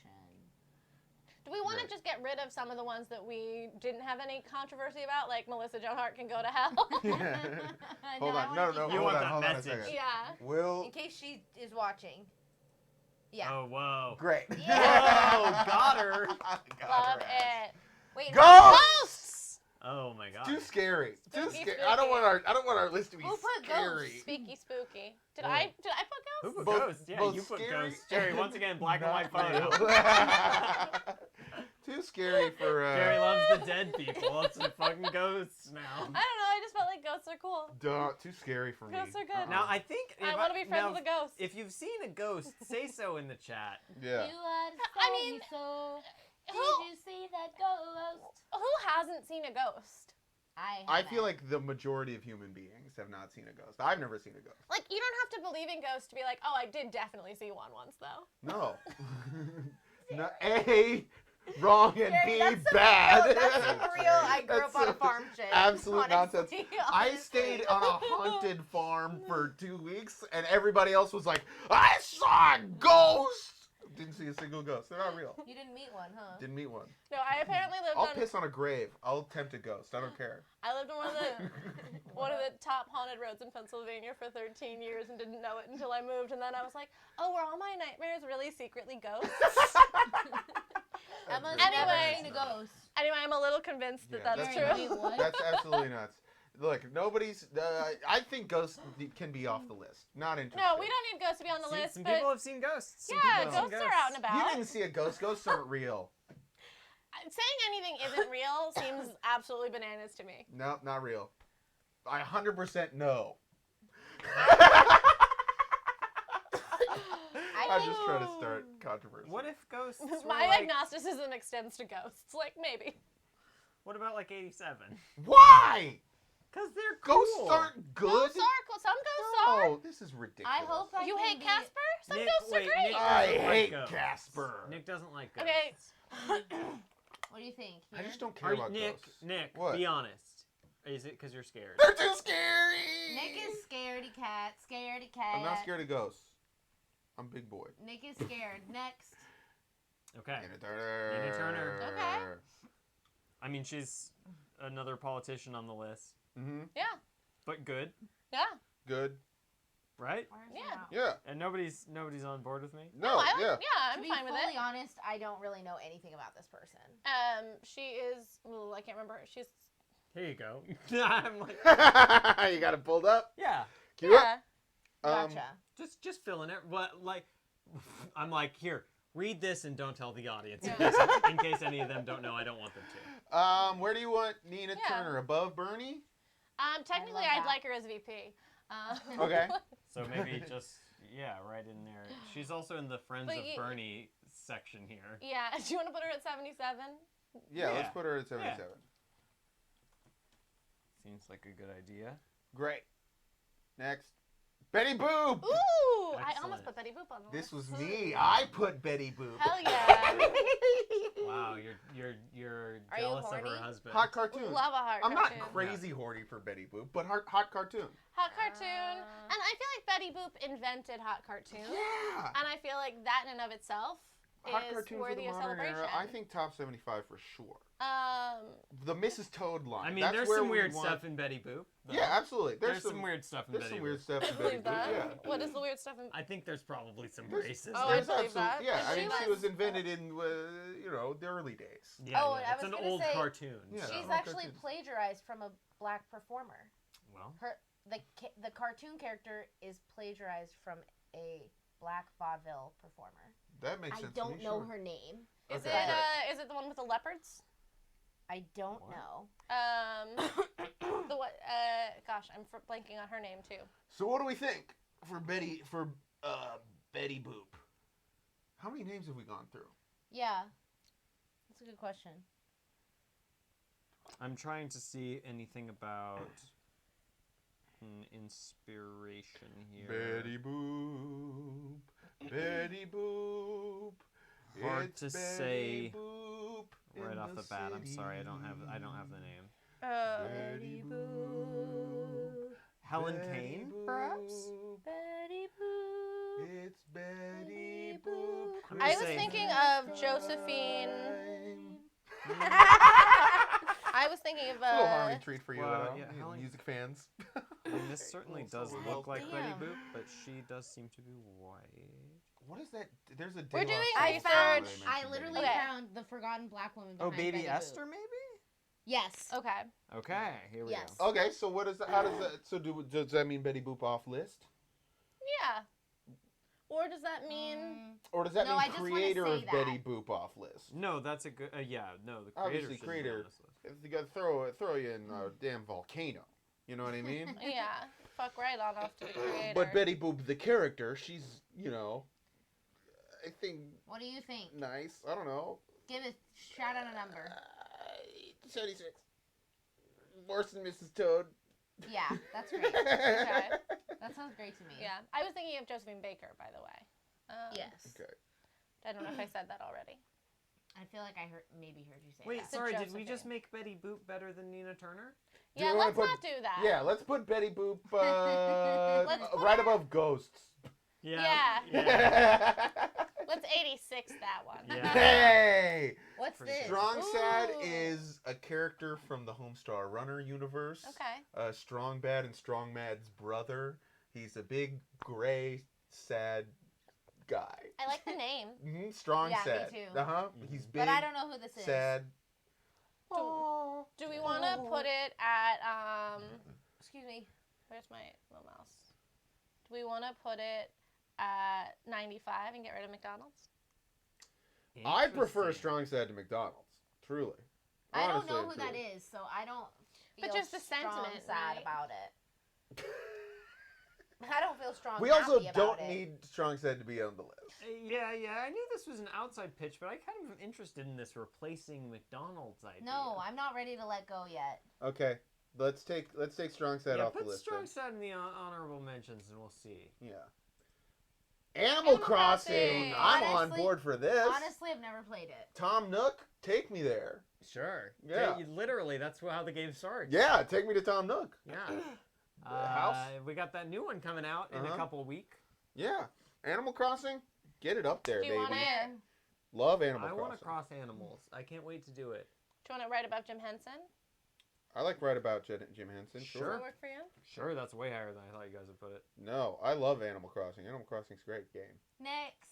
Do we want to Right. just get rid of some of the ones that we didn't have any controversy about, like Melissa Joan Hart can go to hell? Hold on. No. You Hold want on. that Hold on a message. second. Yeah. Will. In case she is watching. Yeah. Oh whoa. Great. Yeah. Whoa, got her. Love it. Wait. Go! Ghosts! Oh my god. Too scary. Too Spooky, scary. spooky. I don't want our list to be Who put scary. Spooky, spooky. Did Whoa. I put Who ghosts? put Both- ghosts? Yeah, both you put scary ghosts. Jerry, once again, black and white Not photo. real. Too scary for. Jerry loves the dead people. Let's some fucking ghosts now. I don't know. I just felt like ghosts are cool. Too scary for me. Ghosts are good. Now I think I want to be friends with a ghost. If you've seen a ghost, say so in the chat. Yeah. You are I mean, so. Did who- you see that ghost? Who hasn't seen a ghost? I feel like the majority of human beings have not seen a ghost. I've never seen a ghost. Like, you don't have to believe in ghosts to be like, oh, I did definitely see one once, though. No. No. A, wrong, and Gary, B, that's some bad. Real, that's some real. I grew That's up on a some farm shit. Absolute honestly, nonsense. I honestly. stayed on a haunted farm for 2 weeks, and everybody else was like, I saw a ghost! Didn't see a single ghost. They're not real. You didn't meet one, huh? Didn't meet one. No, I apparently lived I'll on. piss on a grave. I'll tempt a ghost. I don't care. I lived on one of the top haunted roads in Pennsylvania for 13 years and didn't know it until I moved. And then I was like, oh, were all my nightmares really secretly ghosts? Emma's Anyway. never seen a ghost. Anyway, I'm a little convinced that Yeah, that's Gary, true. wait, what? That's absolutely nuts. Look, nobody's. I think ghosts can be off the list. Not interested. No, we don't need ghosts to be on the list. Some but people have seen ghosts. Some yeah, people have seen ghosts are out and about. You didn't see a ghost. Ghosts aren't real. Saying anything isn't real seems absolutely bananas to me. No, not real. I 100% know. I'm just trying to start controversy. What if ghosts were My like, agnosticism extends to ghosts. Like, maybe. what about like 87? Why? Because they're Ghosts cool. aren't good. Ghosts are cool. Some ghosts are. Oh, this is ridiculous. I hope I You can hate be... Casper? Some Nick, ghosts wait, are great. Nick I doesn't like hate ghosts. Casper. Nick doesn't like ghosts. Okay. What do you think? I Here? just don't care Are you, about Nick, ghosts. Nick, What? be honest. Is it because you're scared? They're too scary. Nick is scaredy cat. Scaredy cat. I'm not scared of ghosts. I'm big boy. Nick is scared. Next. Okay. Nina Turner. Nina Turner. Okay. I mean, she's another politician on the list, Mm-hmm. Yeah. but good, Yeah. Good. right? Where's Yeah. Mount? Yeah. And nobody's on board with me. No. I yeah. Yeah, To I'm be fine with fully it. honest, I don't really know anything about this person. She is. Well, I can't remember. She's. Here you go. I'm like, You got it pulled up. yeah, Cue up. Yeah. Um, Gotcha. just filling it. What like? I'm like, here, read this and don't tell the audience Yeah. in case any of them don't know. I don't want them to. Where do you want Nina Yeah. Turner? Above Bernie? Technically, love I'd that. like her as VP. Okay. So maybe just right in there. She's also in the Friends But of you- Bernie section here. Yeah. Do you want to put her at 77? Yeah, let's Yeah. put her at 77. Seems like a good idea. Great. Next. Betty Boop! Ooh! I Excellent. almost put Betty Boop on the This list. was me. I put Betty Boop. Hell yeah. Wow, you're Are you jealous of her horny? husband. Hot cartoon. Love a hot I'm not cartoon. crazy horny for Betty Boop, but hot cartoon. Hot cartoon. And I feel like Betty Boop invented hot cartoon. Yeah. And I feel like that in and of itself Hot is cartoon for worthy the of modern celebration. era. I think top 75 for sure. Um, The Mrs. Toad line. I mean, That's there's where some we weird want- stuff in Betty Boop. though. Yeah, absolutely. There's some weird stuff in There's Betty some Boop. weird stuff I in Betty believe Boop. that. Yeah. What is the weird stuff in? I think there's probably some There's- racist. Oh, I There's believe absolute- that. Yeah, I And mean, she she was was- invented in, the early days. Yeah, Oh, yeah, I it's was an gonna old say- cartoon. Yeah. so- She's Hot actually cartoons. plagiarized from a black performer. Well, The cartoon character is plagiarized from a black vaudeville performer. That makes I sense. don't to me, know sure. her name. Is Okay. it the one with the leopards? I don't What? know. The what? Gosh, I'm blanking on her name too. So what do we think for Betty Boop? How many names have we gone through? Yeah, that's a good question. I'm trying to see anything about inspiration here. Betty Boop, Betty Boop. Hard it's to Betty say Boop right in off the bat. I'm sorry, I don't have the name. Betty Boop. Helen Betty Kane, Boop, perhaps? Betty Boop. It's Betty Boop. I'm gonna I was say- thinking of Josephine. I was thinking of A little harmony treat for you, Well, you yeah, know, Helen- music fans. I mean, this certainly does Well, look like Betty damn. Boop, but she does seem to be white. What is that? There's a. We're De La doing Soul I research. song found. where they I mention literally Betty Okay. found the forgotten black woman. Oh, behind Baby Betty Esther, Boop. maybe? Yes. Okay. Okay, here we Yes. go. Okay, so what is that? How does that? So does that mean Betty Boop off list, Yeah. Or does that mean? or does that No, I mean just wanna creator say of that. Betty Boop off list? No, that's a good. Yeah, no, the creator. Obviously, shouldn't be creator. on this list. If you got throw you in a damn volcano, you know what I mean? Yeah. Fuck right on off to the creator. But Betty Boop, the character, she's I think What do you think? nice. I don't know. Give it. Shout out a number. 76. Worse than Mrs. Toad. Yeah, that's great. Okay. That sounds great to me. Yeah. I was thinking of Josephine Baker, by the way. Yes. Okay. I don't know if I said that already. I feel like I maybe heard you say Wait, that. sorry, did we Josephine. just make Betty Boop better than Nina Turner? Do Yeah, we wanna let's put- not do that. Yeah, let's put Betty Boop Let's put right her- above Ghosts. Yeah. yeah. Let's 86 that one. Yeah. Hey! What's Pretty this? good. Strong Sad Ooh. is a character from the Homestar Runner universe. Okay. Strong Bad and Strong Mad's brother. He's a big, gray, sad guy. I like the name. Strong Yeah, me Sad. too. He's big, But I don't know who this is. sad. Do we want to put it at, Excuse me. where's my little mouse? Do we want to put it at 95 and get rid of McDonald's? I prefer Interesting. Strong Sad to McDonald's. Truly. I don't Honestly know and who that truly. is, so I don't feel But just the strong sentiment, sad right? about it. I don't feel strong We also happy about don't it. need Strong Sad to be on the list. Yeah. I knew this was an outside pitch, but I kind of am interested in this replacing McDonald's idea. No, I'm not ready to let go yet. Okay. Let's take Strong Sad off the put list. Strong then. Sad in the honorable mentions, and we'll see. Yeah. Animal Crossing. Crossing. I'm on Honestly- board for this. Honestly, I've never played it. Tom Nook, take me there. Sure. Yeah. Literally, that's how the game starts. Yeah, take me to Tom Nook. Yeah. House. We got that new one coming out in a couple weeks. Yeah. Animal Crossing, get it up there, Do you baby. want it? Love Animal I Crossing. want to cross animals. I can't wait to do it. Do you want it right above Jim Henson? I like right about Jim Henson. Does Sure. that work for you? Sure, that's way higher than I thought you guys would put it. No, I love Animal Crossing. Animal Crossing's a great game. Next.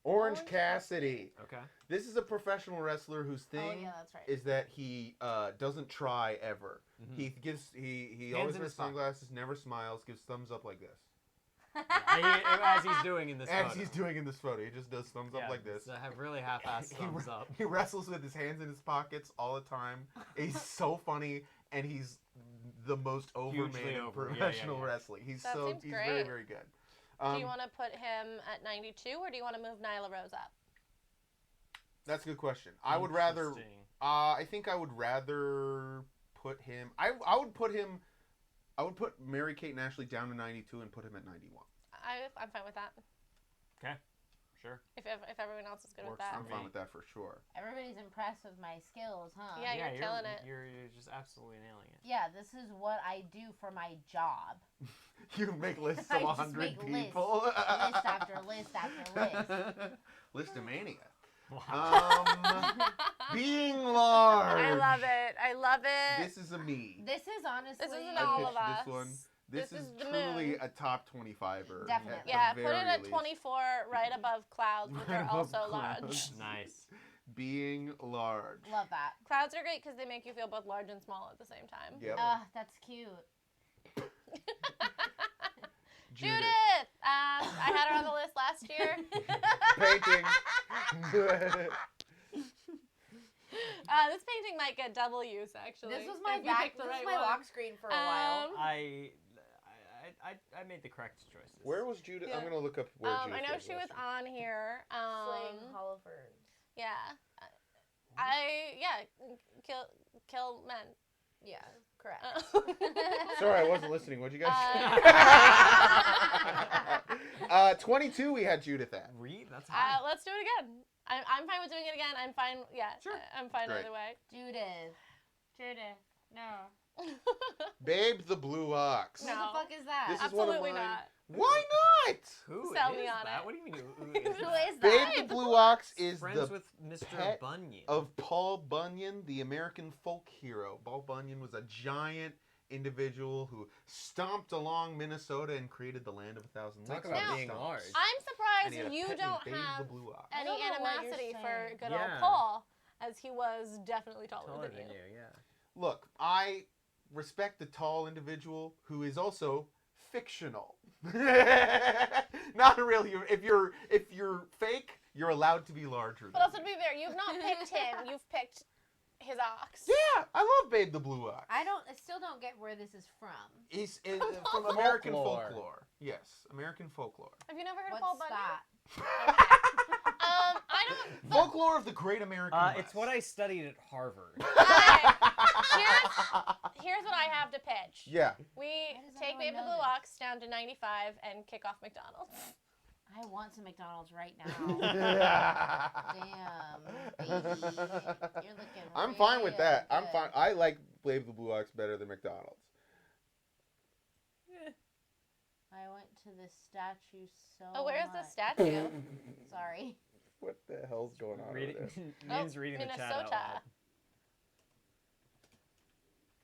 Orange Orange Cassidy. Okay. This is a professional wrestler whose thing Oh yeah, that's right. is that he doesn't try ever. Mhm. He Hands always in wears his pocket. sunglasses, never smiles, gives thumbs up like this. As he's doing in this As photo. he's doing in this photo, he just does thumbs up like this. So have really half-assed thumbs up. He wrestles with his hands in his pockets all the time. He's so funny, and he's the most overmade Hugely in over. Yeah, professional yeah. wrestling. He's That seems very great. very good. Do you want to put him at 92 or do you want to move Nyla Rose up? That's a good question. I would rather. Interesting. I think I would rather put him. I would put him. I would put Mary Kate and Ashley down to 92 and put him at 91. I'm fine with that. Okay. Sure. If everyone else is good with Works that. I'm for fine me. with that for sure. Everybody's impressed with my skills, huh? Yeah, you're killing it. You're just absolutely nailing it. Yeah, this is what I do for my job. You make lists I of just 100 make lists. people. List after list after list. Listomania. Wow. Being large. I love it. I love it. This is a me. This is honestly. This isn't I all pitched of us. this one. This This is is the truly moon. a top 25er. Definitely. at the Yeah, put very it at least. 24, right above clouds, which Right are above also clouds. large. Nice. Being large. Love that. Clouds are great because they make you feel both large and small at the same time. Yep. That's cute. Judith! I had her on the list last year. Painting. This painting might get double use, actually. This was my if you back. picked the This was right my one. lock screen for a while. I made the correct choices. Where was Judith? Yeah. I'm gonna look up where Judith I know was she was last on here. Slaying Holloferns. Yeah. Kill men. Yeah, correct. year. Sorry, I wasn't listening. What'd you guys Uh, say? 22 we had Judith at. That's high. Let's do it again. I'm fine with doing it again. I'm fine. Yeah, Sure. I'm fine Great. either way. Judith. No. Babe the Blue Ox. Who No. the fuck is that? This is one of Absolutely mine. not. Why not? Who Sell is me on that? it. What do you mean? Who Who is that? is Babe that? the Blue Ox is Friends the with Mr. pet Bunyan. of Paul Bunyan, the American folk hero. Paul Bunyan was a giant individual who stomped along Minnesota and created the land of 1,000 Talk lakes. about on being stumps. large. I'm And he had surprised a you pet don't named Babe have the Blue Ox. I any don't know what you're animosity for saying. good Yeah. old Paul, as he was definitely taller Taller than you. yeah. Look, I respect the tall individual who is also fictional. Not a real human. If you're fake, you're allowed to be larger. But than also to me. be fair, you've not picked him. You've picked his ox. Yeah, I love Babe the Blue Ox. I still don't get where this is from. He's from American Folklore. folklore. Yes, American folklore. Have you never heard What's of Paul Bunyan? that? I don't. Folklore of the Great American West. It's what I studied at Harvard. Here's what I have to pitch. Yeah. We does take everyone Babe the know Blue this? Ox down to 95 and kick off McDonald's. I want some McDonald's right now. Damn, baby. You're looking I'm fine with that. real I'm fine. good. I like Babe the Blue Ox better than McDonald's. I went to the statue so Oh, where's the much. statue? Sorry. What the hell's going on over Reading, there? Min's reading the chat out Minnesota. loud.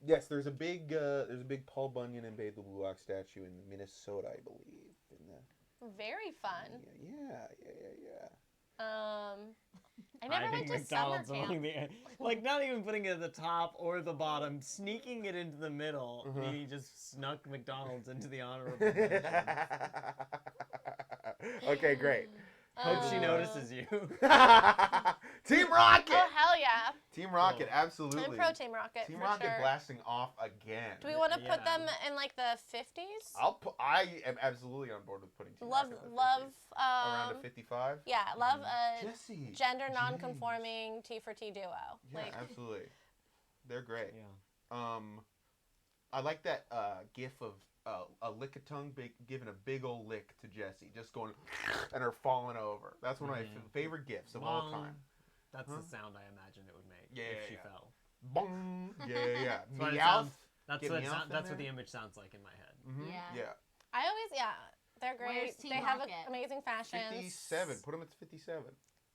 Yes, there's a big Paul Bunyan and Babe the Blue Ox statue in Minnesota, I believe. In the, Very fun. yeah. I never went to summer McDonald's camp. along the like not even putting it at the top or the bottom, sneaking it into the middle. Uh-huh. He just snuck McDonald's into the honorable mention. Okay, great. Hope she notices you. Team Rocket! Oh, hell yeah. Team Rocket, Cool. absolutely. I'm pro Team Rocket, Team for Rocket sure. blasting off again. Do we want to put Yeah. them in like the 50s? I am absolutely on board with putting Team Love, Rocket in the love, 50s. Around a 55. yeah, love a Jesse. gender James. non-conforming T for T duo. Yeah, Like, absolutely. They're great. Yeah. I like that gif of a lick-a-tongue giving a big old lick to Jessie, just going and her falling over. That's one of my favorite gifs of all time. That's Huh? the sound I imagine it would make Yeah, if she yeah. fell. Bong. Yeah. That's what it Meowth. sounds- That's Get what Meowth in that's what there? the image sounds like in my head. Mhm. Yeah. I always, they're great. Where's Team They have Rocket? amazing fashions. 57. Put them at 57.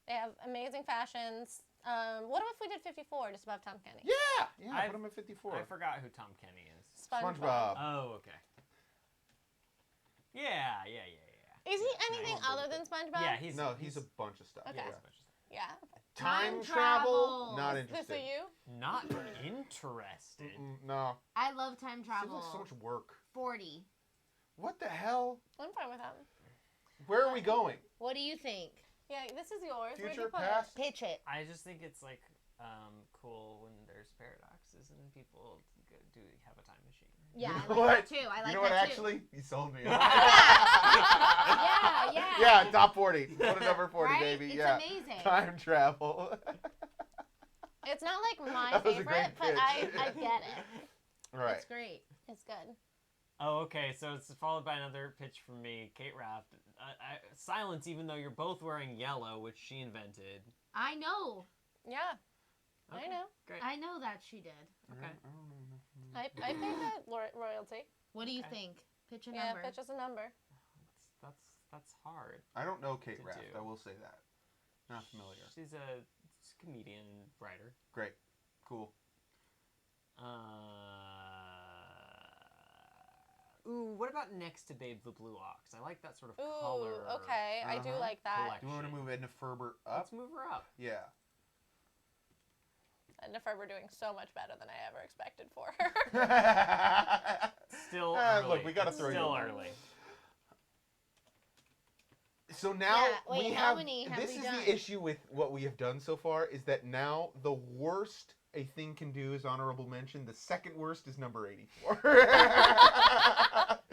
They have amazing fashions. What if we did 54, just above Tom Kenny? Yeah. I've- Put them at 54. I forgot who Tom Kenny is. SpongeBob. Oh, okay. Yeah. Is he anything Yeah. other than SpongeBob? Yeah, he's No, he's a bunch of stuff. Okay. Yeah. Yeah. Time Time travel? travel. Not Is this interested. a you? not interested. No. I love time Seems travel. like so much work. 40. What the hell? I'm fine with that. Where are we going? What do you think? Yeah, this is yours. Where'd Future, you put past? Pitch it. I just think it's like cool when there's paradoxes and people do have a time machine. Yeah, I What? like that too. I like You know that what? too. Actually, you sold me. Yeah. Yeah, top 40. Put it number 40, Right? baby. It's Yeah. amazing. Time travel. it? It's not like my That was a great favorite, but pitch. I get it. All right. It's great. It's good. Oh, okay. So it's followed by another pitch from me, Kate Raft. Silence, even though you're both wearing yellow, which she invented. I know. Yeah, Okay, I know. Great. I know that she did. Okay. I paid that royalty. What do you Okay. think? Pitch a Yeah, number. pitch us a number. That's hard. I don't know Kate To Raft. do. I will say that. Not familiar. She's a comedian and writer. Great. Cool. Ooh, what about next to Babe the Blue Ox? I like that sort of Ooh, color. okay. I do Uh-huh. like that. Collection. Do you want to move Edna Ferber up? Let's move her up. Yeah. And if we're doing so much better than I ever expected for her. Still Ah, early. look, we gotta It's throw you Still a bone. early. So now Yeah, wait, we how have. many have This we is done? the issue with what we have done so far is that now the worst a thing can do is honorable mention. The second worst is number 84.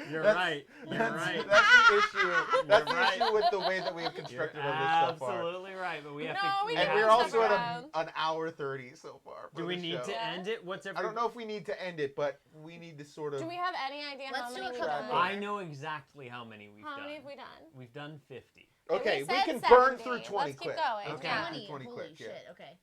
You're That's- right. You're right. That's the issue. That's the right. issue with the way that we have You're constructed our list so far. absolutely right, but we have No, to. we And Yeah, we're it's also at around. an hour 30 so far. For Do we the need show. to Yeah. end it? What's every? I don't know if we need to end it, but we need to sort of. Do we have any idea how Let's do many a we've couple done? more. I know exactly how many we've How done. many have we done? We've done 50. Okay, And we said can burn 70. through 20 Let's keep quick. going. Okay. Yeah. 20. 20 Holy quick, yeah. shit. Okay.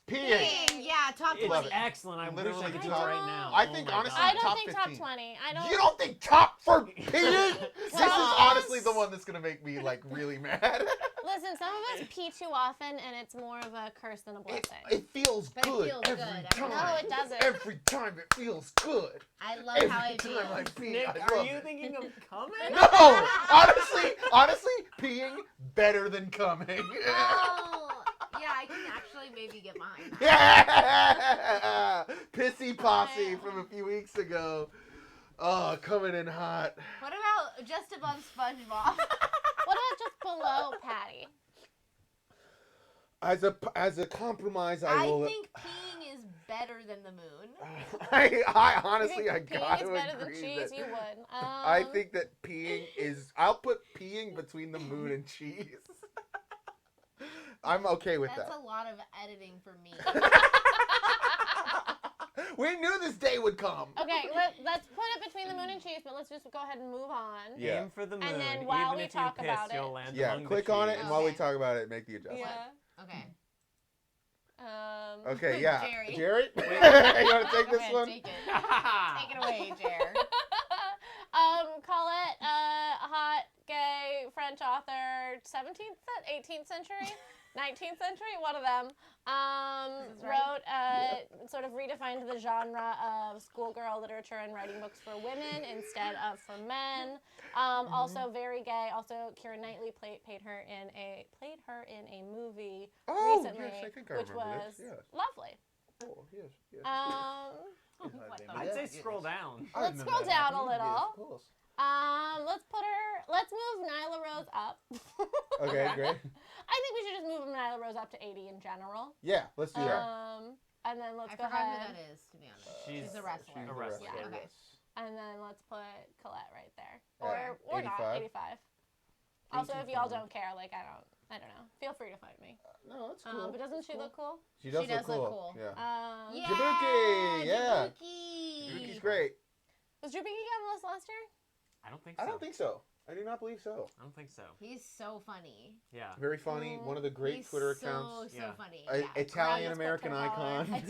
Peeing. Yeah, top It's 20. excellent. I wish Literally I could the do it top- right now. I Oh think, my honestly, God. I don't top think 15. top 20. I don't. You don't think top for peeing? This is Yes. honestly the one that's gonna make me like really mad. Listen, some of us pee too often, and it's more of a curse than a It, blessing. it feels But it good feels every good every time. time. No, it doesn't. Every time it feels good. I love Every how I time feel. I pee, Nick, I are love you it. thinking of coming? No, honestly, peeing better than coming. Oh, yeah, I can actually maybe get behind that. Yeah, Pissy Posse from a few weeks ago. Oh, coming in hot. What about just above SpongeBob? What about just below Patty? As a compromise, I I will. think peeing is better than the moon. I honestly, You I think peeing gotta is better than agree cheese? that- You would. I think that peeing is. I'll put peeing between the moon and cheese. I'm okay with That's that. a lot of editing for me. We knew this day would come. Okay, let's put it between the moon and cheese, but let's just go ahead and move on. Yeah. Aim for the moon. And then while Even we if talk you piss, about it- you'll land Yeah, among the click on it, cheese. and while we Okay. talk about it, make the adjustment. Yeah. Okay. Okay, yeah. Jerry. Jared? You want to take Go this ahead, one? Take it away, Jer. Colette, a hot, gay French author, 17th, 18th century, 19th century, one of them, This is right. wrote, sort of redefined the genre of schoolgirl literature and writing books for women instead of for men. Also very gay. Also, Keira Knightley played her in a movie recently, yes, I think I which remember was this. Yes. lovely. Oh, yes, yes. What the- I'd say scroll down. I Let's remember scroll that down a happening. little. Yes, of course. Let's move Nyla Rose up. Okay, great. I think we should just move Nyla Rose up to 80 in general. Yeah, let's do that. And then let's I go forgot ahead. who that is, to be honest. She's a wrestler. She's A wrestler. Yeah, okay. yes. And then let's put Colette right there. Yeah, Or not, 85. 85. Also, if y'all 85. don't care, like I don't know. Feel free to fight me. No, that's cool. But doesn't That's she cool. look cool? She does, She does look look cool. cool. Yeah. Yeah, Jabuki, yeah. Jabuki. Jabuki's great. Was Drew Biggie on the list last year? I don't think so. I don't think so. I do not believe so. I don't think so. He's so funny. Yeah. Very funny. One of the great He's Twitter so, accounts. so Yeah. funny. A- Yeah. Italian Let's put American her icon. forward.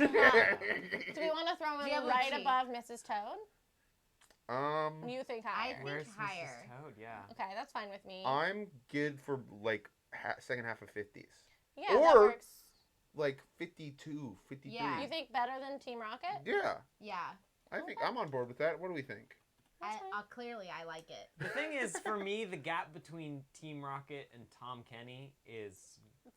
Do we want to throw in Gianluigi. right above Mrs. Toad? You think I higher? think Where's higher. Mrs. Toad? Yeah. Okay, that's fine with me. I'm good for like second half of 50s. Yeah, that or- works. Like 52, 53. Yeah. You think better than Team Rocket? Yeah. Yeah. I think I'm on board with that. What do we think? That's fine. Clearly, I like it. The thing is, for me, the gap between Team Rocket and Tom Kenny is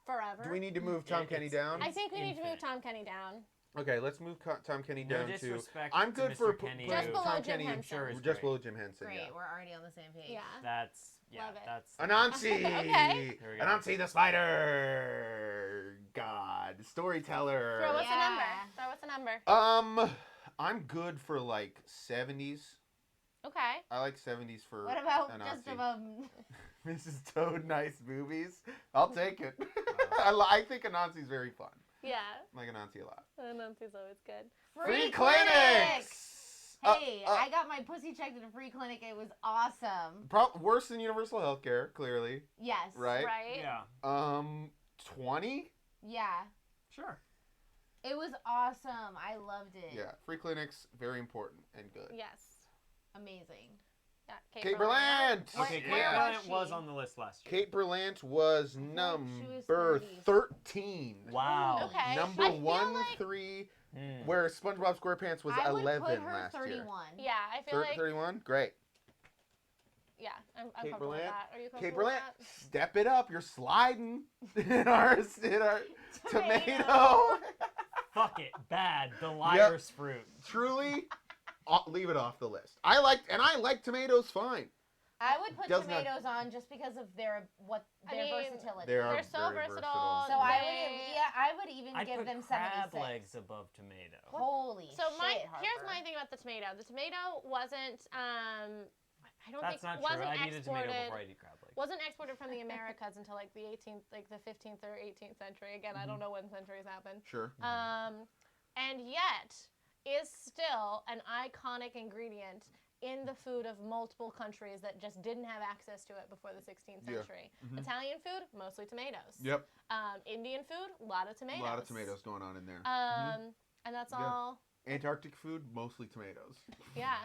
Forever. Do we need to move Tom It's- Kenny down? I think we need to move Infinite. Tom Kenny down. Okay, let's move Tom Kenny no down to. disrespect. I'm to good Mr. for Kenny. putting Just below Tom Jim Kenny Henson. Sure is just great. below Jim Henson. Great. Yeah. We're already on the same page. Yeah. That's Love it. That's Anansi. Okay. Here we go. Anansi the Spider. God. Storyteller. Throw us a number. Yeah. Throw us a number. I'm good for like 70s. Okay. I like 70s for What about Anansi. just above? Mrs. Toad, nice movies. I'll take it. I think Anansi's very fun. Yeah. I like Anansi a lot. Nancy's always good. Free clinics! Hey, I got my pussy checked at a free clinic. It was awesome. Worse than universal healthcare, clearly. Yes. Right? Right? Yeah. 20? Yeah. Sure. It was awesome. I loved it. Yeah, free clinics, very important and good. Yes. Amazing. Yeah. Kate Berlant! Okay, Kate Where was Berlant she? was on the list last year. Kate Berlant was she was number 30s. 13. Wow. Okay. Number I feel 1, like- 3, Hmm. where SpongeBob SquarePants was I would 11 put her last 31. year. Yeah, I feel like. 31? Great. Yeah, I'm Kate comfortable with Berlant? that. Are you Kate comfortable with Berlant, that? step it up. You're sliding in our tomato. Fuck it. Bad. The liar's fruit. Truly, leave it off the list. I like tomatoes fine. I would put Doesn't have- tomatoes on just because of their I mean, versatility. They are They're so very versatile. So I They- would even I'd give put them crab 76. legs above tomato. Holy So shit, here's Harper. my thing about the tomato. The tomato wasn't I don't That's think not wasn't true. I'd eat a tomato exported before I'd eat crab legs. wasn't exported from the Americas until like the 18th, like the 15th or 18th century. Again, I don't know when centuries happened. Sure. And yet is still an iconic ingredient in the food of multiple countries that just didn't have access to it before the 16th Yeah. century. Italian food, mostly tomatoes. Yep. Indian food, a lot of tomatoes. A lot of tomatoes going on in there. And that's Yeah. all. Antarctic food, mostly tomatoes. Yeah.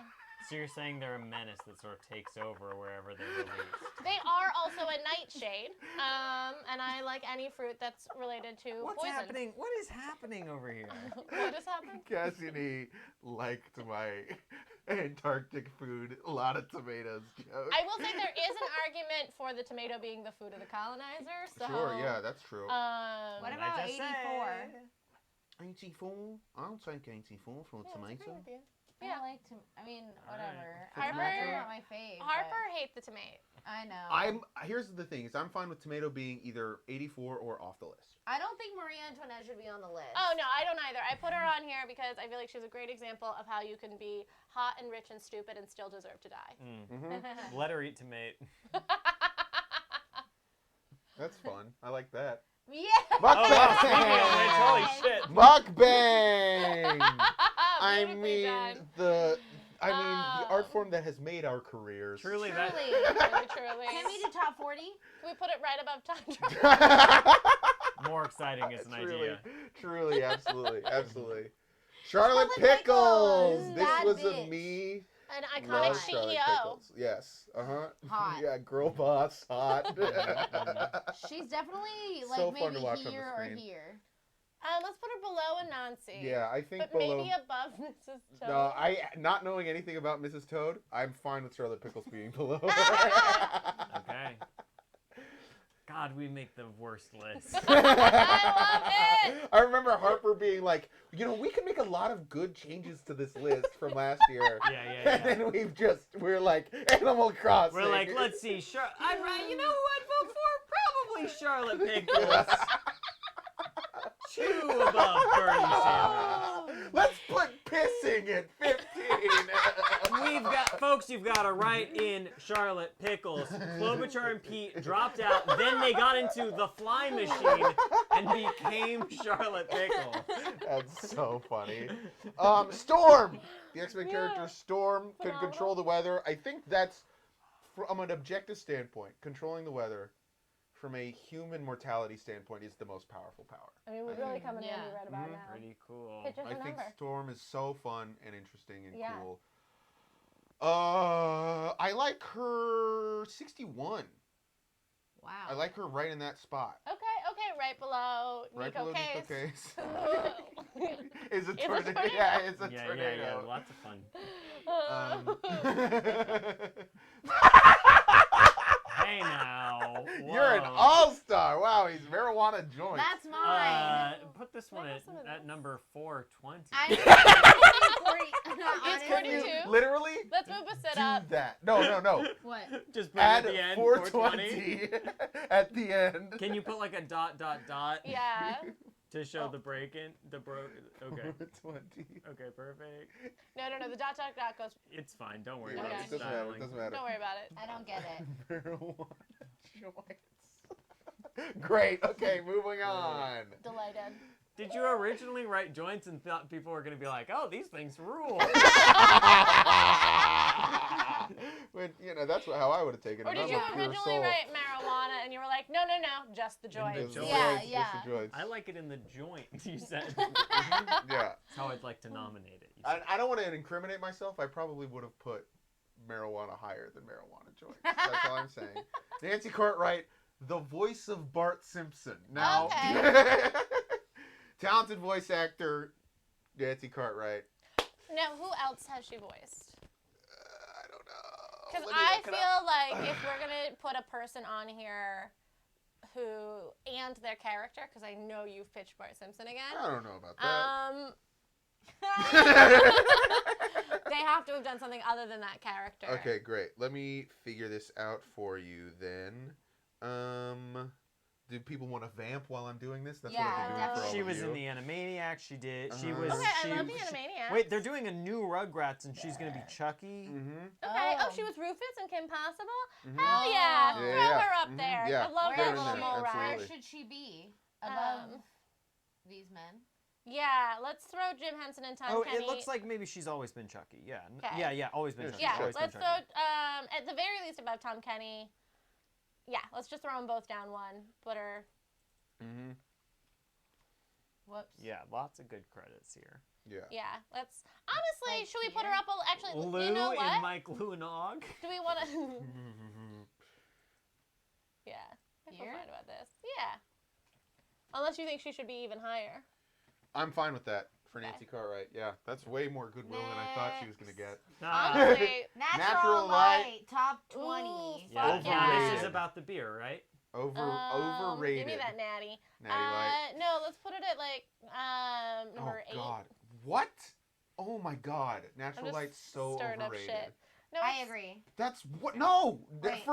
So you're saying they're a menace that sort of takes over wherever they're released. They are also a nightshade. And I like any fruit that's related to What's poison. happening? What is happening over here? What has happened? Cassidy liked my Antarctic food, a lot of tomatoes joke. I will say there is an argument for the tomato being the food of the colonizer. So, Sure, yeah, that's true. What Did about I just 84? say? 84? I'll take 84 for a yeah, I agree tomato. with you. I like to. I mean, whatever. Alright. Harper, Harper- not my fave. Harper hates the tomato. but I know. Here's the thing: is I'm fine with tomato being either 84 or off the list. I don't think Marie Antoinette should be on the list. Oh, no, I don't either. I put her on here because I feel like she's a great example of how you can be hot and rich and stupid and still deserve to die. Mm-hmm. Let her eat tomato. That's fun. I like that. Yeah. Oh, wow, speaking of which, holy shit. Mukbang! I Beautifully mean done. the art Um, form that has made our careers. Truly, Truly. Truly. Can we do top 40? Can we put it right above Tundra? more exciting is an idea. Truly, absolutely. Charlotte Charlotte Pickles. Pickles, This bad was bitch. a me. An iconic Love Charlotte CEO. Pickles. Yes. Hot. Yeah, girl boss, hot. She's definitely like So fun to maybe watch on the here or screen. here. Let's put her below Anansi. Yeah, I think But below. maybe above Mrs. Toad. No, not knowing anything about Mrs. Toad, I'm fine with Charlotte Pickles being below. Okay. God, we make the worst list. I love it. I remember Harper being like, we can make a lot of good changes to this list from last year. Yeah. And then we're like, Animal Crossing. We're like, let's see. You know who I'd vote for? Probably Charlotte Pickles. 2 above Bernie Sanders. Let's put pissing at 15. You've got to write in Charlotte Pickles. Klobuchar and Pete dropped out. Then they got into the fly machine and became Charlotte Pickles. That's so funny. Storm. The X-Men character Storm can Phenomenal. control the weather. I think that's, from an objective standpoint, controlling the weather from a human mortality standpoint is the most powerful power. I mean, we're really coming Yeah. in right about now. Pretty cool. Pitch us I a think number. Storm is so fun and interesting and Yeah. cool. I like her 61. Wow. I like her right in that spot. Okay, right below Right Nico below Case. Nico Case. It's It's a a tornado. tornado. Yeah, it's a Yeah, tornado. lots of fun. Hey now. You're an Whoa. all-star. Wow, he's marijuana joint. That's mine. Put this one Look at some of at this. number 420. I'm 40. It's Honestly. 42. Literally Let's move a sit do up. that. No. What? Just put it Add at the end. 420 at the end. Can you put like a dot Yeah. to show the break-in? Okay. 420. Okay, perfect. No. The dot goes. It's fine. Don't worry Okay. about It the doesn't matter. styling. It doesn't matter. Don't worry about it. I don't get it. Marijuana joints. Great. Okay, moving on. Delighted. Did you originally write joints and thought people were going to be like, oh, these things rule? When, that's how I would have taken it. Or did I'm you a pure originally soul. write marijuana and you were like, no, just the joints? Just the Yeah, joints, yeah. Just the joints. I like it in the joint, you said. Yeah. That's how I'd like to nominate it. You said. I don't want to incriminate myself. I probably would have put marijuana higher than marijuana joints. That's all I'm saying. Nancy Cartwright, the voice of Bart Simpson. Now, Okay. talented voice actor, Nancy Cartwright. Now, who else has she voiced? I don't know. Because Let me I look it up. feel like if we're going to put a person on here and their character, because I know you've pitched Bart Simpson again. I don't know about that. They have to have done something other than that character. Okay, great. Let me figure this out for you then. Do people want to vamp while I'm doing this? That's what I've been doing for all She of was you. in the Animaniacs. She did. She Uh-huh. was. Okay, she, I love the she- Animaniacs. Wait, they're doing a new Rugrats, and she's gonna be Chucky. Mm-hmm. Okay. Oh, Oh. she was Rufus and Kim Possible? Mhm. Hell yeah. Oh. Throw Yeah, her up mhm, there. yeah. I love Where that They're in little there, mole rat. absolutely. Where should she be above Um, these men? Yeah, let's throw Jim Henson and Tom Oh, Kenny. it looks like maybe she's always been Chucky. Yeah. Okay. Yeah. Always been Yeah, Chucky. Yeah, always let's been throw, Chucky. at the very least above Tom Kenny. Yeah, let's just throw them both down one. Put her. Mm-hmm. Whoops. Yeah, lots of good credits here. Yeah. Yeah, let's. Honestly, Like should we put her here? up? Actually, Lou you know what? and Mike Lunog. Do we want to? Yeah, I feel Here? fine about this. Yeah. Unless you think she should be even higher. I'm fine with that for Okay. Nancy Cartwright. Yeah, that's way more goodwill than I thought she was going to get. Honestly, Natural light, top 20. Ooh, Yeah, fuck yeah. This is about the beer, right? Overrated. Give me that natty. Natty Light. No, let's put it at like number 8. God. What? Oh my God. Natural just Light's so stirring up overrated. shit. No, I it's- agree. That's what? No. Wait.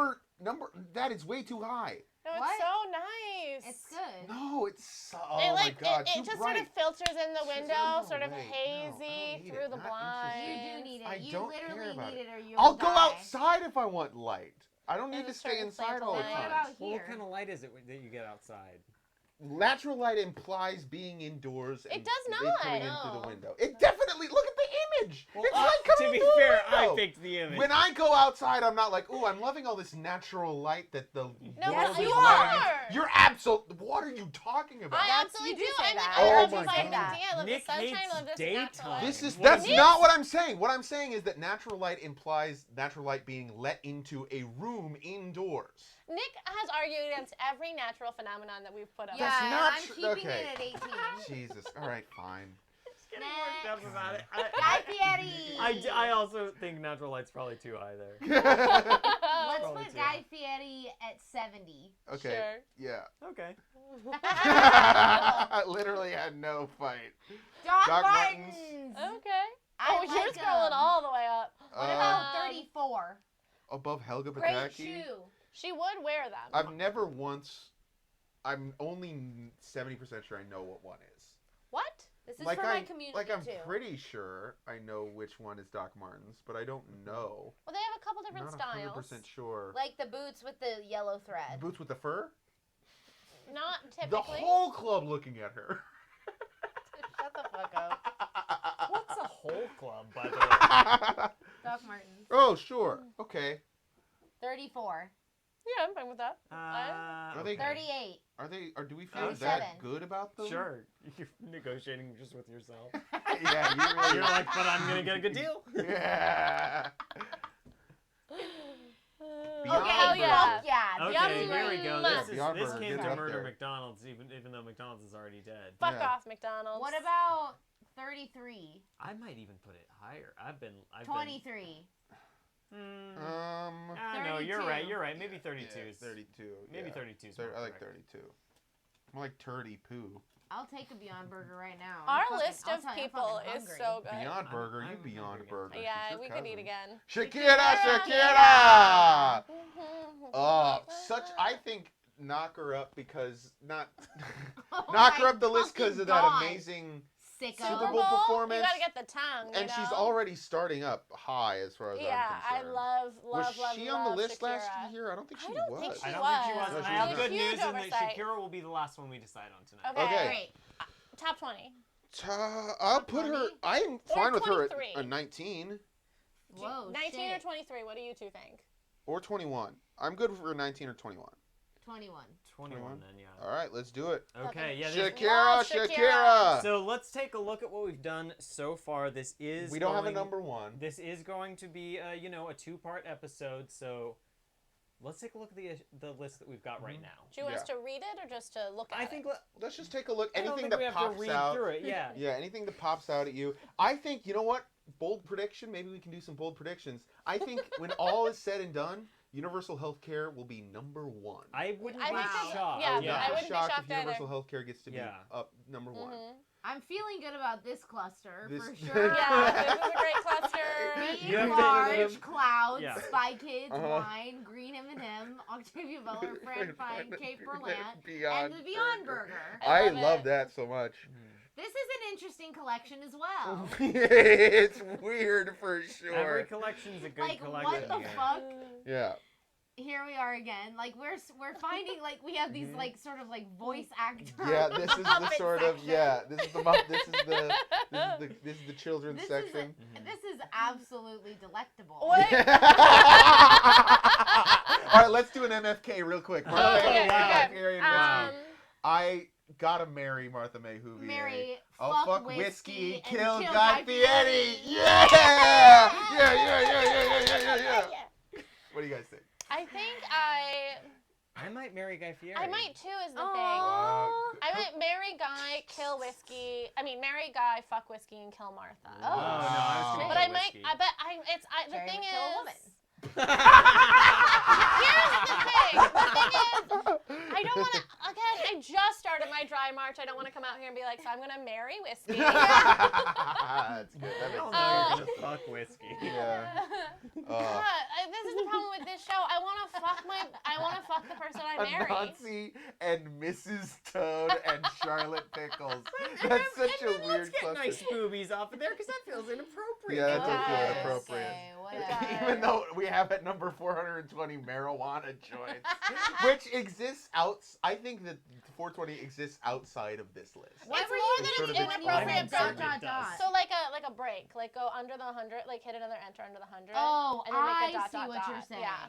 That is way too high. No, it's What? so nice. It's good. No, it's so. Oh It my like God. it too just bright. sort of filters in the She's window, no sort of way. No, I hazy don't need through it. the Not blinds. You interested. do need it. I You don't care literally about need it. it or you'll I'll go die. outside if I want light. I don't need There's to a stay certain inside plant all the light. time. What about Well, here? what kind of light is it that you get outside? natural light implies being indoors. It and does it not, coming no. into the window. It definitely. Look at the image. Well, It's like to coming be through fair, the I window. picked the image. When I go outside, I'm not like, ooh, I'm loving all this natural light that the No, world you is are. letting. You're absolutely. What are you talking about? I absolutely you do. do say I that. Oh love my vitamin God. D. I love Nick the sunshine. hates I love this daytime. natural light. This is What that's is not what I'm saying. What I'm saying is that natural light implies natural light being let into a room indoors. Nick has argued against every natural phenomenon that we've put up. Yeah, That's and not I'm tr- keeping okay. it at 18. Jesus. All right, fine. Getting worked up about it. Guy Fieri. I also think natural light's probably too high there. Let's Probably put too. Guy Fieri at 70. Okay. Sure. Yeah. Okay. I literally had no fight. Doc, Doc Martens. Martens. Okay. I Oh, you're like scrolling 'em. all the way up. What Uh, about 34? Above Helga Great Pataki. shoe. She would wear them. I've never once. I'm only 70% sure I know what one is. What? This is Like for my I'm, community like I'm too. pretty sure I know which one is Doc Martens, but I don't know. Well, they have a couple different Not styles. 100% sure. Like the boots with the yellow thread. Boots with the fur? Not The typically. whole club looking at her. Shut the fuck up. What's a whole club, by the way? Doc Martens. Oh, sure. Okay. 34. Yeah, I'm fine with that. Are they- 38. Are do we feel 37. that good about them? Sure. You're negotiating just with yourself. Yeah, you really. You're like, but I'm gonna get a good deal. Yeah. Beyond Okay, hell Burger. yeah. fuck yeah. Okay, Beyond here we go. Burger. This Beyond this Burger, came get to it up murder there. McDonald's, even though McDonald's is already dead. Fuck Yeah. off, McDonald's. What about 33? I might even put it higher. I've been 23. No, you're 32. right. You're right. Maybe 32 Yeah, is 32. Maybe yeah. 32 is I like correct. 32. More like 30 poo. I'll take a Beyond Burger right now. Our I'm fucking- list I'll of tell you, I'm people fucking is hungry. so good. Beyond I'm- Burger, you I'm Beyond hungry again. Burger. Yeah, She's your we could eat cousin. again. Shakira, Shakira. Shakira! Oh, I think knock her up because Oh knock her my up the list because fucking of that God. amazing Sicko. Super Bowl performance. You gotta get the tongue. and you she's know? already starting up high as far as Yeah, I'm I concerned. love Was she on the list Shakira. last year? I don't think I she don't was. think she I don't was. think she was. No, And she I have was good not. news Huge in that oversight. Shakira will be the last one we decide on tonight. Okay. Okay. Great. Top 20. I'll put her. 20? I'm Or fine with her 23. at 19 Whoa, 19 shit. or 23. What do you two think? or 21. I'm good for 19 or 21. 21. 21 then, yeah. All right, let's do it. Okay, yeah. this- Shakira, Love Shakira. Shakira. So let's take a look at what we've done so far. This is We don't have a going- number one. This is going to be, a 2-part episode. So let's take a look at the list that we've got right now. Do you want us Yeah. to read it or just to look at I it? think Let's just take a look. I don't Anything think we that have to pops read out. through it. Yeah. Yeah, anything that pops out at you. I think, you know what? Bold prediction. Maybe we can do some bold predictions. I think when all is said and done, universal health care will be number one. I wouldn't I be think that's- shocked. yeah, I would not I be wouldn't be shocked shocked if universal either. health care gets to be Yeah. up number one. Mhm. I'm feeling good about this cluster This- for sure. Yeah, this is a great cluster. You have Being to- large, clouds, Yeah. Spy Kids, Uh-huh. Wine, Green M&M, Octavia Butler, Fran Fine, Kate Berlant, Beyond and the Beyond Burger. I I love love it. that so much. This is an interesting collection as well. It's weird for sure. Every collection's a good Like, collection. what the here. fuck? Yeah. Here we are again. Like, we're finding, like, we have these, like, sort of, like, voice actor. Yeah, this is the puppet sort of section. this is the children's This section. This is absolutely delectable. What? All right, let's do an MFK real quick. Martha Okay, May, okay. Gary and Um, Whiskey. I gotta marry Martha May Whovier. Mary, Oh, fuck whiskey, and kill kill Guy Guy Fieri. Fieri. Yeah! Yeah. What do you guys think? I think I might marry Guy Fieri. I might too is the thing. Aw. I might marry Guy, kill whiskey. I mean, marry Guy, fuck whiskey, and kill Martha. Oh, no, I was gonna But kill I might. whiskey. I bet I. It's. I. The Jerry thing would kill a is. woman. Here's the thing. The thing is, I don't want to. Again, I just started my dry march. I don't want to come out here and be like, so I'm gonna marry whiskey. That's good. That We all makes know sense. you're gonna fuck whiskey. Yeah. God, this is the problem with this show. I want to fuck the person I marry. Anansi and Mrs. Toad and Charlotte Pickles. That's such a Let's weird get cluster. nice boobies off of there because that feels inappropriate. Yeah, that does feel Yes. inappropriate. Okay, whatever. Even though we have at number 420 marijuana joints, which exists out. I think that 420 exists outside of this list. It's more than It's sort an of inappropriate explained. break. It does. So like a break, like go under the 100, like hit another enter under the 100. Oh, and then make a I dot, see dot, what dot. you're saying. Yeah.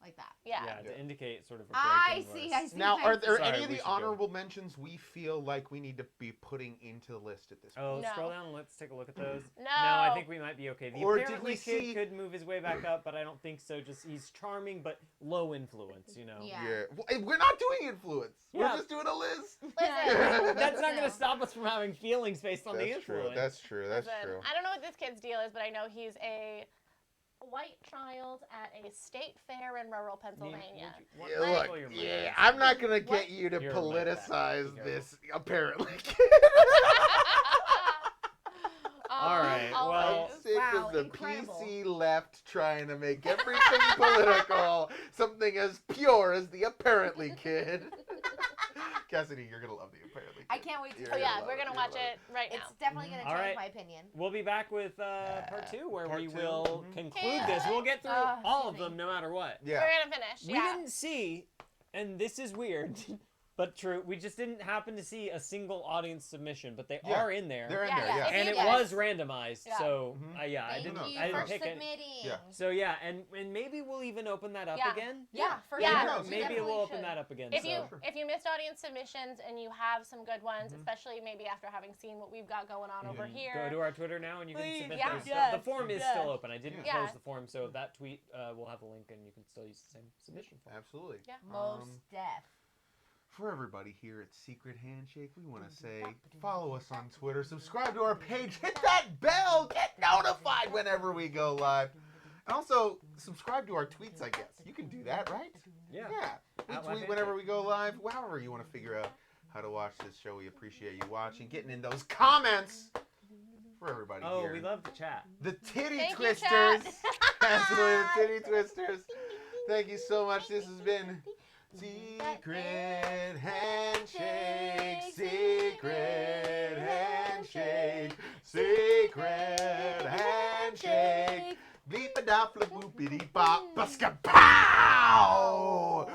Like that. Yeah. Yeah, to Yeah. indicate sort of a break I in the see. list. I see. Now, are there Sorry, any of we the should go. honorable mentions we feel like we need to be putting into the list at this point? Oh, No. scroll down. Let's take a look at those. No. No, I think we might be okay. The Or did apparently we kid see- could move his way back up, but I don't think so. Just he's charming, but low influence. You know. Yeah. Well, we're not doing influence. Yeah. We're just doing a list. Listen. That's not going No. to stop us from having feelings based on the That's true. influence. That's true. That's Listen, true. I don't know what this kid's deal is, but I know he's a white child at a state fair in rural Pennsylvania. Yeah, Like- look, I'm not gonna get What? you to You're right back. politicize Be this. Apparently, All right, well- I'm sick Wow, of the incredible. PC left trying to make everything political, something as pure as the apparently kid. Cassidy, you're gonna love the apparently kid. I can't wait to. You're Oh yeah, love we're it, gonna you're watch gonna it right now. It's definitely gonna All change right. my opinion. We'll be back with part 2, where Part we 2, will mhm. conclude this. We'll get through all of excuse them, no matter what. Yeah. We're gonna finish. We Yeah. didn't see, and this is weird, but true. We just didn't happen to see a single audience submission, but they Yeah, are in there. They're in Yeah, there. yeah. Yeah. If and you it guys- was randomized, Yeah. so Mhm. yeah, I Thank didn't. you I didn't for pick it. submitting. Yeah. So yeah, and maybe we'll even open that up Yeah. again. Yeah, for Yeah. sure. knows? We Maybe definitely we'll open should. that up again. If so. you Sure. if you missed audience submissions and you have some good ones, Mhm. especially maybe after having seen what we've got going on over Mhm. here. Go to our Twitter now, and you can Please, submit yeah. those. Yes, The form is yes. still open. I didn't Yeah. close the form, so that tweet will have a link, and you can still use the same submission form. Absolutely. Yeah. Most deaf. For everybody here at Secret Handshake, we want to say follow us on Twitter, subscribe to our page, hit that bell, get notified whenever we go live. And also, subscribe to our tweets, I guess. You can do that, right? Yeah. Yeah. We At Live tweet whenever Handshake. we go live, however you want to figure out how to watch this show. We appreciate you watching, getting in those comments for everybody Oh, here. we love to chat. The Titty Thank you, Twisters. chat. Absolutely, the Titty Twisters. Thank you so much. This has been Secret Handshake, Secret Handshake, Secret Handshake. Bleep a da flip boopity bop, buska pow!